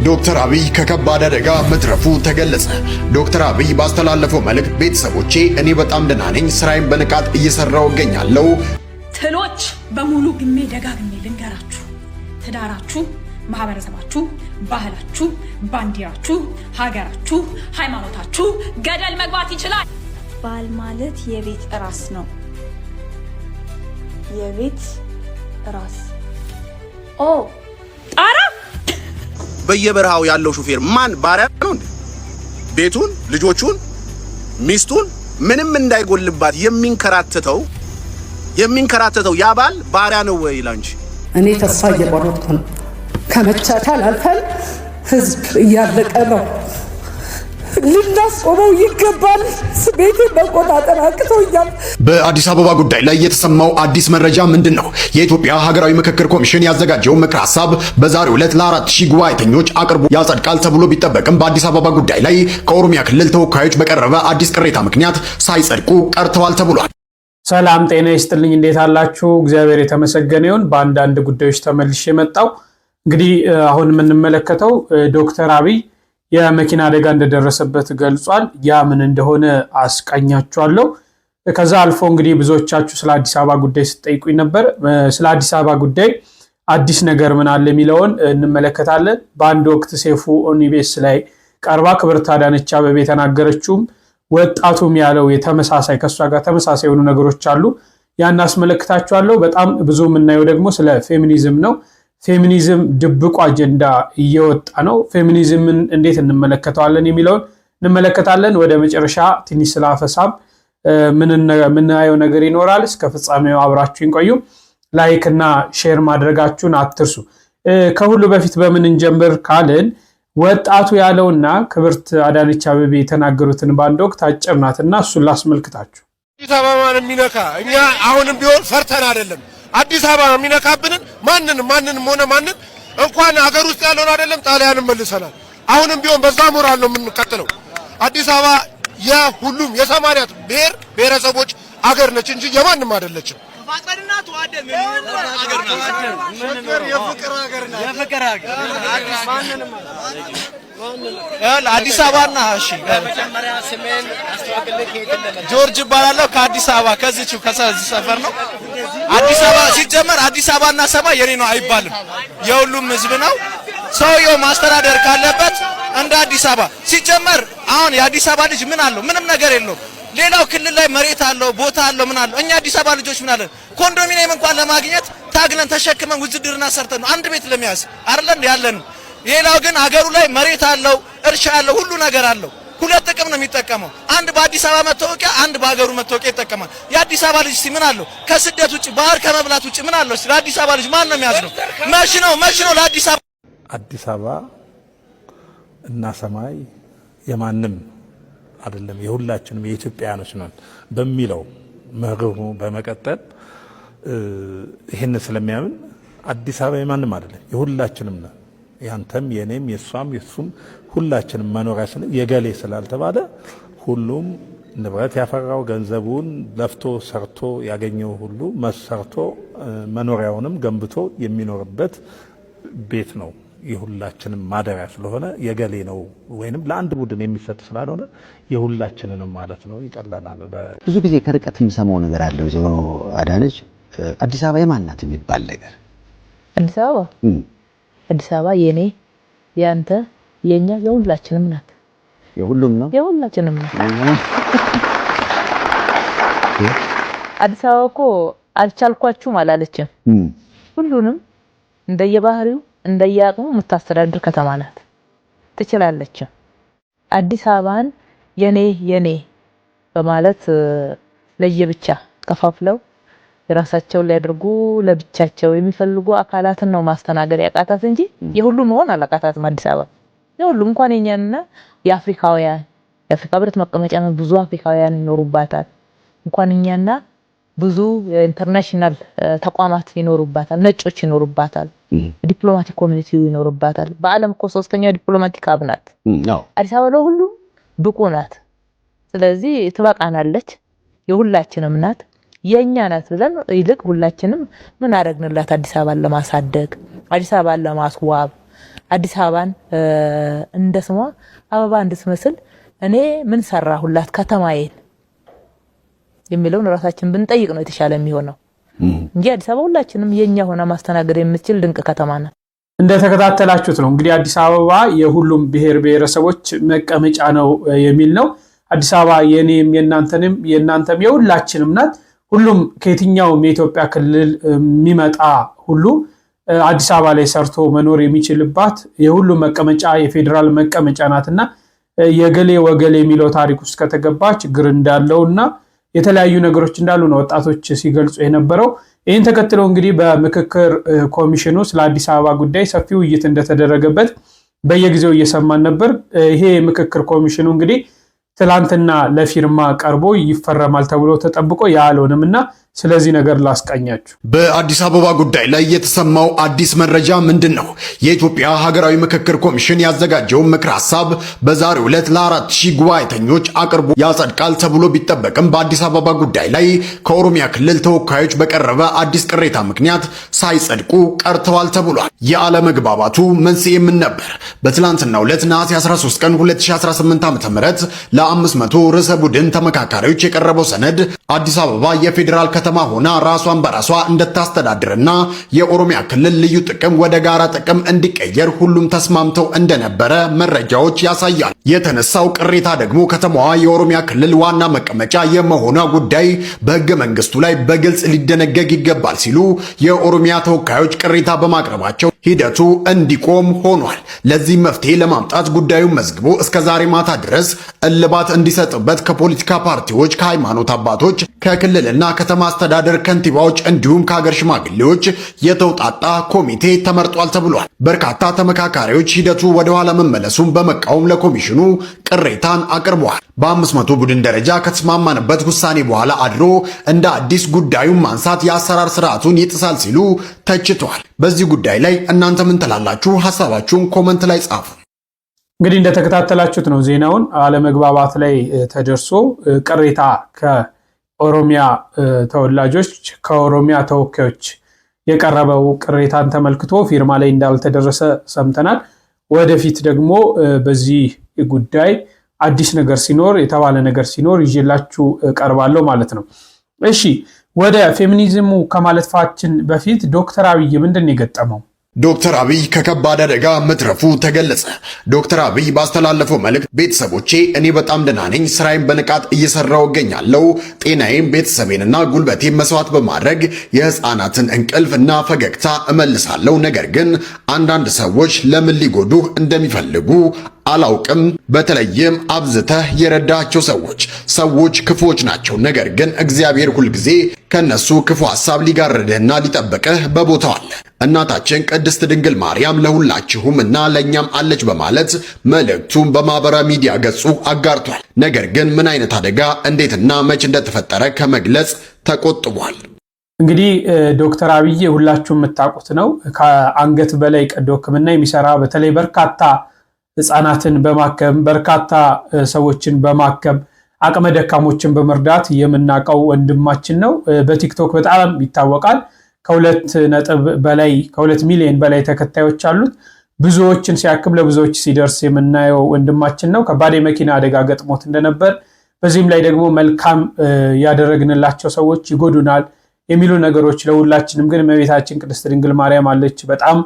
ዶክተር አብይ ከከባድ አደጋ መትረፉ ተገለጸ። ዶክተር አብይ ባስተላለፈው መልእክት ቤተሰቦቼ እኔ በጣም ደህና ነኝ፣ ስራዬን በንቃት እየሰራው እገኛለሁ። ትሎች በሙሉ ግሜ ደጋግሜ ልንገራችሁ፣ ትዳራችሁ፣ ማህበረሰባችሁ፣ ባህላችሁ፣ ባንዲራችሁ፣ ሀገራችሁ፣ ሃይማኖታችሁ ገደል መግባት ይችላል። ባል ማለት የቤት ራስ ነው። የቤት ራስ ጣራ በየበረሃው ያለው ሹፌር ማን ባሪያ ነው እንዴ? ቤቱን፣ ልጆቹን፣ ሚስቱን ምንም እንዳይጎልባት የሚንከራተተው ያ ባል ባሪያ ነው ወይ ላንቺ? እኔ ተስፋ እየቆረጥኩ ነው። ከመቻቻል አልፈን ህዝብ እያለቀ ነው። ልናስቆመው ይገባል። ቤቴን መቆጣጠር አቅቶኛል። በአዲስ አበባ ጉዳይ ላይ የተሰማው አዲስ መረጃ ምንድን ነው? የኢትዮጵያ ሀገራዊ ምክክር ኮሚሽን ያዘጋጀው ምክር ሀሳብ በዛሬው ዕለት ለ4000 ጉባኤተኞች አቅርቦ ያጸድቃል ተብሎ ቢጠበቅም በአዲስ አበባ ጉዳይ ላይ ከኦሮሚያ ክልል ተወካዮች በቀረበ አዲስ ቅሬታ ምክንያት ሳይጸድቁ ቀርተዋል ተብሏል። ሰላም ጤና ይስጥልኝ፣ እንዴት አላችሁ? እግዚአብሔር የተመሰገነ ይሁን። በአንዳንድ ጉዳዮች ተመልሼ መጣሁ። እንግዲህ አሁን የምንመለከተው ዶክተር አብይ የመኪና አደጋ እንደደረሰበት ገልጿል። ያ ምን እንደሆነ አስቃኛችኋለሁ። ከዛ አልፎ እንግዲህ ብዙዎቻችሁ ስለ አዲስ አበባ ጉዳይ ስትጠይቁኝ ነበር። ስለ አዲስ አበባ ጉዳይ አዲስ ነገር ምን አለ የሚለውን እንመለከታለን። በአንድ ወቅት ሴፉ ኦኒቤስ ላይ ቀርባ ክብርት አዳነች አቤቤ የተናገረችውም ወጣቱም ያለው የተመሳሳይ ከሷ ጋር ተመሳሳይ የሆኑ ነገሮች አሉ። ያን አስመለክታችኋለሁ። በጣም ብዙ የምናየው ደግሞ ስለ ፌሚኒዝም ነው። ፌሚኒዝም ድብቁ አጀንዳ እየወጣ ነው። ፌሚኒዝምን እንዴት እንመለከተዋለን የሚለውን እንመለከታለን። ወደ መጨረሻ ትንሽ ስለ አፈሳም ምናየው ነገር ይኖራል። እስከ ፍጻሜው አብራችሁን ቆዩ። ላይክ እና ሼር ማድረጋችሁን አትርሱ። ከሁሉ በፊት በምን እንጀምር ካልን ወጣቱ ያለውና ክብርት አዳነች አቤቤ የተናገሩትን በአንድ ወቅት አጭር ናትና እሱን ላስመልክታችሁ። አዲስ አበባን የሚነካ እኛ አሁንም ቢሆን ፈርተን አይደለም። አዲስ አበባ የሚነካብንን ማንንም ሆነ ማንን እንኳን ሀገር ውስጥ ያለውን አይደለም ጣሊያንን መልሰናል። አሁንም ቢሆን በዛ ሞራል ነው የምንቀጥለው። አዲስ አበባ የሁሉም የሰማንያት ብሔር ብሔረሰቦች አገር ነች እንጂ የማንም አይደለችም። አዲስ አበባና እሺ ጆርጅ ይባላለሁ። ከአዲስ አበባ ከዚህ ሰፈር ነው። አዲስ አበባ ሲጀመር አዲስ አበባና ሰማይ የኔ ነው አይባልም፣ የሁሉም ህዝብ ነው። ሰውየው ማስተዳደር ካለበት እንደ አዲስ አበባ ሲጀመር አሁን የአዲስ አበባ ልጅ ምን አለው? ምንም ነገር የለውም። ሌላው ክልል ላይ መሬት አለው፣ ቦታ አለው፣ ምን አለው? እኛ አዲስ አበባ ልጆች ምን አለን? ኮንዶሚኒየም እንኳን ለማግኘት ታግለን ተሸክመን ውዝድርና ሰርተን ነው አንድ ቤት ለመያዝ አይደለም ያለን። ሌላው ግን ሀገሩ ላይ መሬት አለው፣ እርሻ አለው፣ ሁሉ ነገር አለው። ሁለት ጥቅም ነው የሚጠቀመው። አንድ በአዲስ አበባ መታወቂያ፣ አንድ በሀገሩ መታወቂያ ይጠቀማል። የአዲስ አበባ ልጅ ምን አለው? ከስደት ውጪ ባህር ከመብላት ውጪ ምን አለው? ለአዲስ አበባ ልጅ ማን ነው የሚያዝነው? መች ነው ለአዲስ አበባ አዲስ አበባ እና ሰማይ የማንም አይደለም የሁላችንም የኢትዮጵያኖች ነን በሚለው መርሁ በመቀጠል ይሄን ስለሚያምን አዲስ አበባ የማንም አይደለም የሁላችንም ነው። ያንተም የኔም የሷም የሱም ሁላችንም መኖሪያችን የገሌ ስላልተባለ ሁሉም ንብረት ያፈራው ገንዘቡን ለፍቶ ሰርቶ ያገኘው ሁሉ መሰርቶ መኖሪያውንም ገንብቶ የሚኖርበት ቤት ነው። የሁላችንም ማደሪያ ስለሆነ የገሌ ነው ወይንም ለአንድ ቡድን የሚሰጥ ስላልሆነ የሁላችንንም ማለት ነው። ይቀላናል። ብዙ ጊዜ ከርቀት የምሰማው ነገር አለ። ወይዘሮ አዳነች አዲስ አበባ የማን ናት የሚባል ነገር። አዲስ አበባ የኔ ያንተ የኛ የሁላችንም ናት። የሁሉም ነው፣ የሁላችንም ነው። አዲስ አበባ እኮ አልቻልኳችሁም አላለችም። ሁሉንም እንደየባህሪው እንደያቅሙ የምታስተዳድር ከተማ ናት። ትችላለች። አዲስ አበባን የኔ በማለት ለየብቻ ከፋፍለው የራሳቸው ሊያደርጉ ለብቻቸው የሚፈልጉ አካላትን ነው ማስተናገድ ያቃታት እንጂ የሁሉም መሆን አላቃታትም። አዲስ አበባ የሁሉም እንኳን የኛና የአፍሪካውያን የአፍሪካ ህብረት መቀመጫ ነው። ብዙ አፍሪካውያን ይኖሩባታል። እንኳን እኛና ብዙ ኢንተርናሽናል ተቋማት ይኖሩባታል። ነጮች ይኖሩባታል። ዲፕሎማቲክ ኮሚኒቲ ይኖርባታል። በአለም እኮ ሶስተኛው ዲፕሎማቲክ ሀብ ናት። አዲስ አበባ ለሁሉ ብቁ ናት። ስለዚህ ትበቃናለች። የሁላችንም ናት፣ የኛ ናት ብለን ይልቅ ሁላችንም ምን አደረግንላት? አዲስ አበባን ለማሳደግ፣ አዲስ አበባን ለማስዋብ፣ አዲስ አበባን እንደ ስሟ አበባ እንድትመስል እኔ ምን ሰራሁላት ከተማዬን የሚለውን ራሳችን ብንጠይቅ ነው የተሻለ የሚሆነው እንጂ አዲስ አበባ ሁላችንም የኛ ሆና ማስተናገድ የምትችል ድንቅ ከተማ ናት። እንደተከታተላችሁት ነው እንግዲህ አዲስ አበባ የሁሉም ብሔር ብሔረሰቦች መቀመጫ ነው የሚል ነው። አዲስ አበባ የኔም የናንተም የሁላችንም ናት። ሁሉም ከየትኛውም የኢትዮጵያ ክልል የሚመጣ ሁሉ አዲስ አበባ ላይ ሰርቶ መኖር የሚችልባት የሁሉም መቀመጫ የፌደራል መቀመጫ ናትና የገሌ ወገሌ የሚለው ታሪክ ውስጥ ከተገባ ችግር እንዳለውና የተለያዩ ነገሮች እንዳሉ ነው ወጣቶች ሲገልጹ የነበረው። ይህን ተከትሎ እንግዲህ በምክክር ኮሚሽኑ ስለ አዲስ አበባ ጉዳይ ሰፊ ውይይት እንደተደረገበት በየጊዜው እየሰማን ነበር። ይሄ ምክክር ኮሚሽኑ እንግዲህ ትላንትና ለፊርማ ቀርቦ ይፈረማል ተብሎ ተጠብቆ ያልሆነምና ስለዚህ ነገር ላስቃኛችሁ። በአዲስ አበባ ጉዳይ ላይ የተሰማው አዲስ መረጃ ምንድነው? የኢትዮጵያ ሀገራዊ ምክክር ኮሚሽን ያዘጋጀው ምክር ሐሳብ በዛሬው ዕለት ለ4000 ጉባኤተኞች አቅርቦ ያጸድቃል ተብሎ ቢጠበቅም በአዲስ አበባ ጉዳይ ላይ ከኦሮሚያ ክልል ተወካዮች በቀረበ አዲስ ቅሬታ ምክንያት ሳይጸድቁ ቀርተዋል ተብሏል። የአለመግባባቱ መንስኤ ምን ነበር? በትላንትናው ዕለት ነሐሴ 13 ቀን 2018 ዓ.ም ለ500 ርዕሰ ቡድን ተመካካሪዎች የቀረበው ሰነድ አዲስ አበባ የፌዴራል ከተማ ሆና ራሷን በራሷ እንድታስተዳድርና የኦሮሚያ ክልል ልዩ ጥቅም ወደ ጋራ ጥቅም እንዲቀየር ሁሉም ተስማምተው እንደነበረ መረጃዎች ያሳያል። የተነሳው ቅሬታ ደግሞ ከተማዋ የኦሮሚያ ክልል ዋና መቀመጫ የመሆኗ ጉዳይ በሕገ መንግስቱ ላይ በግልጽ ሊደነገግ ይገባል ሲሉ የኦሮሚያ ተወካዮች ቅሬታ በማቅረባቸው ሂደቱ እንዲቆም ሆኗል። ለዚህ መፍትሄ ለማምጣት ጉዳዩን መዝግቦ እስከ ዛሬ ማታ ድረስ እልባት እንዲሰጥበት ከፖለቲካ ፓርቲዎች፣ ከሃይማኖት አባቶች፣ ከክልልና ከተማ አስተዳደር ከንቲባዎች እንዲሁም ከሀገር ሽማግሌዎች የተውጣጣ ኮሚቴ ተመርጧል ተብሏል። በርካታ ተመካካሪዎች ሂደቱ ወደ ኋላ መመለሱን በመቃወም ለኮሚሽኑ ቅሬታን አቅርበዋል። በ500 ቡድን ደረጃ ከተስማማንበት ውሳኔ በኋላ አድሮ እንደ አዲስ ጉዳዩን ማንሳት የአሰራር ስርዓቱን ይጥሳል ሲሉ ተችተዋል። በዚህ ጉዳይ ላይ እናንተ ምን ትላላችሁ? ሐሳባችሁን ኮመንት ላይ ጻፉ። እንግዲህ እንደተከታተላችሁት ነው ዜናውን አለመግባባት ላይ ተደርሶ ቅሬታ ከኦሮሚያ ተወላጆች ከኦሮሚያ ተወካዮች የቀረበው ቅሬታን ተመልክቶ ፊርማ ላይ እንዳልተደረሰ ሰምተናል። ወደፊት ደግሞ በዚህ ጉዳይ አዲስ ነገር ሲኖር የተባለ ነገር ሲኖር ይዤላችሁ ቀርባለሁ ማለት ነው። እሺ ወደ ፌሚኒዝሙ ከማለፋችን በፊት ዶክተር አብይ ምንድን ነው የገጠመው? ዶክተር አብይ ከከባድ አደጋ መትረፉ ተገለጸ። ዶክተር አብይ ባስተላለፈው መልእክት ቤተሰቦቼ እኔ በጣም ደህና ነኝ፣ ስራዬን በንቃት እየሰራው እገኛለሁ። ጤናዬን፣ ቤተሰቤንና ጉልበቴን መስዋዕት በማድረግ የህፃናትን እንቅልፍና ፈገግታ እመልሳለሁ። ነገር ግን አንዳንድ ሰዎች ለምን ሊጎዱህ እንደሚፈልጉ አላውቅም። በተለይም አብዝተህ የረዳቸው ሰዎች ክፉዎች ናቸው። ነገር ግን እግዚአብሔር ሁልጊዜ ከነሱ ክፉ ሐሳብ ሊጋርድህና ሊጠብቅህ በቦታው አለ። እናታችን ቅድስት ድንግል ማርያም ለሁላችሁም እና ለኛም አለች በማለት መልእክቱን በማህበራዊ ሚዲያ ገጹ አጋርቷል። ነገር ግን ምን አይነት አደጋ እንዴትና መች እንደተፈጠረ ከመግለጽ ተቆጥቧል። እንግዲህ ዶክተር አብይ ሁላችሁም የምታውቁት ነው። ከአንገት በላይ ቀዶ ሕክምና የሚሰራ በተለይ በርካታ ህፃናትን በማከም በርካታ ሰዎችን በማከም አቅመ ደካሞችን በመርዳት የምናውቀው ወንድማችን ነው። በቲክቶክ በጣም ይታወቃል። ከ2 ሚሊዮን በላይ ተከታዮች አሉት። ብዙዎችን ሲያክም ለብዙዎች ሲደርስ የምናየው ወንድማችን ነው። ከባድ የመኪና አደጋ ገጥሞት እንደነበር፣ በዚህም ላይ ደግሞ መልካም ያደረግንላቸው ሰዎች ይጎዱናል የሚሉ ነገሮች ለሁላችንም ግን እመቤታችን ቅድስት ድንግል ማርያም አለች፣ በጣም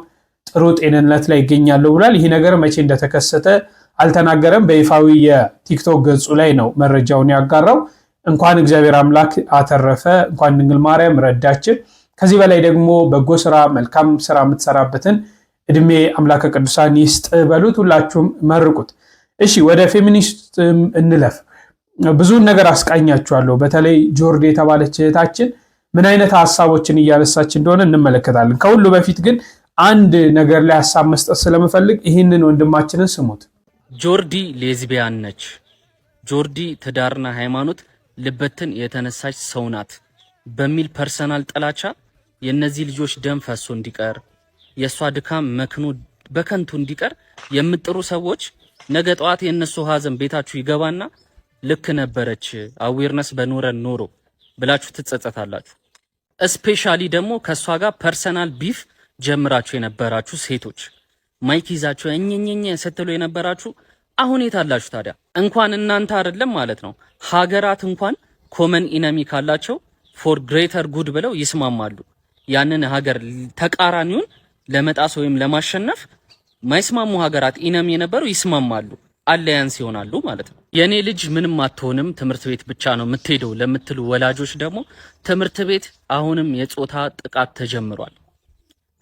ጥሩ ጤንነት ላይ ይገኛሉ ብሏል። ይህ ነገር መቼ እንደተከሰተ አልተናገረም። በይፋዊ የቲክቶክ ገጹ ላይ ነው መረጃውን ያጋራው። እንኳን እግዚአብሔር አምላክ አተረፈ፣ እንኳን ድንግል ማርያም ረዳችን። ከዚህ በላይ ደግሞ በጎ ስራ መልካም ስራ የምትሰራበትን እድሜ አምላከ ቅዱሳን ይስጥ በሉት። ሁላችሁም መርቁት። እሺ ወደ ፌሚኒስት እንለፍ። ብዙ ነገር አስቃኛችኋለሁ። በተለይ ጆርዲ የተባለች እህታችን ምን አይነት ሐሳቦችን እያነሳች እንደሆነ እንመለከታለን። ከሁሉ በፊት ግን አንድ ነገር ላይ ሐሳብ መስጠት ስለምፈልግ ይህንን ወንድማችንን ስሙት። ጆርዲ ሌዝቢያን ነች። ጆርዲ ትዳርና ሃይማኖት ልበትን የተነሳች ሰው ናት በሚል ፐርሰናል ጥላቻ የነዚህ ልጆች ደም ፈሶ እንዲቀር የሷ ድካም መክኖ በከንቱ እንዲቀር የምጥሩ ሰዎች ነገ ጠዋት የነሱ ሀዘን ቤታችሁ ይገባና ልክ ነበረች አዌርነስ በኖረን ኖሮ ብላችሁ ትጸጸታላችሁ። ስፔሻሊ ደግሞ ከሷ ጋር ፐርሰናል ቢፍ ጀምራችሁ የነበራችሁ ሴቶች ማይክ ይዛችሁ እኝኝኝ ስትሉ የነበራችሁ አሁን የታላችሁ ታዲያ? እንኳን እናንተ አይደለም ማለት ነው ሀገራት እንኳን ኮመን ኢነሚ ካላቸው ፎር ግሬተር ጉድ ብለው ይስማማሉ። ያንን ሀገር ተቃራኒውን ለመጣስ ወይም ለማሸነፍ ማይስማሙ ሀገራት ኢነሚ የነበሩ ይስማማሉ፣ አላያንስ ይሆናሉ ማለት ነው። የኔ ልጅ ምንም አትሆንም ትምህርት ቤት ብቻ ነው የምትሄደው ለምትሉ ወላጆች ደግሞ ትምህርት ቤት አሁንም የጾታ ጥቃት ተጀምሯል።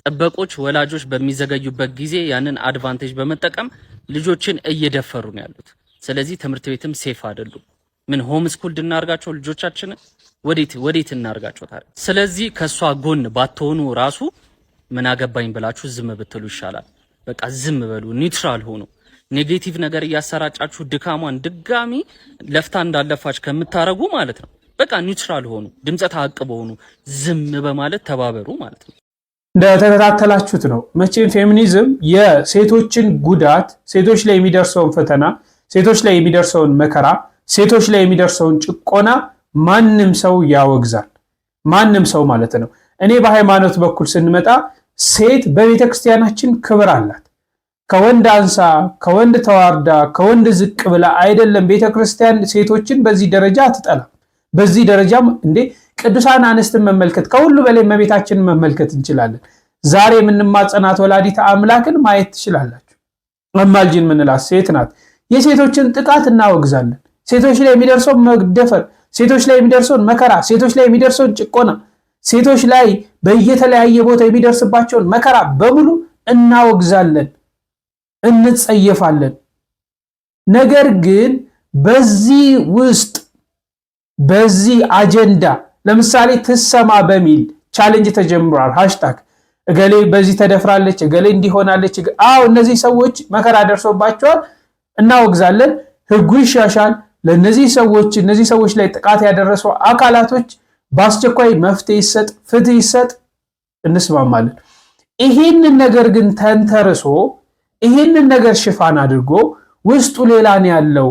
ጥበቆች ወላጆች በሚዘገዩበት ጊዜ ያንን አድቫንቴጅ በመጠቀም ልጆችን እየደፈሩ ነው ያሉት። ስለዚህ ትምህርት ቤትም ሴፍ አይደሉም። ምን ሆም ስኩል እናርጋቸው ልጆቻችንን? ወዴት እናርጋቸው ታዲያ? ስለዚህ ከሷ ጎን ባትሆኑ ራሱ ምን አገባኝ ብላችሁ ዝም ብትሉ ይሻላል። በቃ ዝም በሉ፣ ኒውትራል ሆኑ። ኔጌቲቭ ነገር እያሰራጫችሁ ድካሟን ድጋሚ ለፍታ እንዳለፋች ከምታረጉ ማለት ነው በቃ ኒውትራል ሆኑ፣ ድምፀ ተአቅቦ ሆኑ፣ ዝም በማለት ተባበሩ ማለት ነው። እንደተከታተላችሁት ነው መቼም ፌሚኒዝም የሴቶችን ጉዳት፣ ሴቶች ላይ የሚደርሰውን ፈተና፣ ሴቶች ላይ የሚደርሰውን መከራ፣ ሴቶች ላይ የሚደርሰውን ጭቆና ማንም ሰው ያወግዛል። ማንም ሰው ማለት ነው። እኔ በሃይማኖት በኩል ስንመጣ ሴት በቤተክርስቲያናችን ክብር አላት። ከወንድ አንሳ፣ ከወንድ ተዋርዳ፣ ከወንድ ዝቅ ብላ አይደለም ቤተክርስቲያን ሴቶችን በዚህ ደረጃ አትጠላም። በዚህ ደረጃም እንዴ ቅዱሳን አንስትን መመልከት ከሁሉ በላይ እመቤታችንን መመልከት እንችላለን። ዛሬ የምንማጸናት ወላዲተ አምላክን ማየት ትችላላችሁ። አማልጅን የምንላት ሴት ናት። የሴቶችን ጥቃት እናወግዛለን። ሴቶች ላይ የሚደርሰውን መደፈር፣ ሴቶች ላይ የሚደርሰውን መከራ፣ ሴቶች ላይ የሚደርሰውን ጭቆና፣ ሴቶች ላይ በየተለያየ ቦታ የሚደርስባቸውን መከራ በሙሉ እናወግዛለን፣ እንጸየፋለን። ነገር ግን በዚህ ውስጥ በዚህ አጀንዳ ለምሳሌ ትሰማ በሚል ቻሌንጅ ተጀምሯል። ሃሽታግ እገሌ በዚህ ተደፍራለች፣ እገሌ እንዲሆናለች። አዎ እነዚህ ሰዎች መከራ ደርሶባቸዋል፣ እናወግዛለን። ህጉ ይሻሻል። ለነዚህ ሰዎች እነዚህ ሰዎች ላይ ጥቃት ያደረሱ አካላቶች በአስቸኳይ መፍትሄ ይሰጥ፣ ፍትህ ይሰጥ፣ እንስማማለን። ይሄንን ነገር ግን ተንተርሶ ይሄንን ነገር ሽፋን አድርጎ ውስጡ ሌላ ነው ያለው።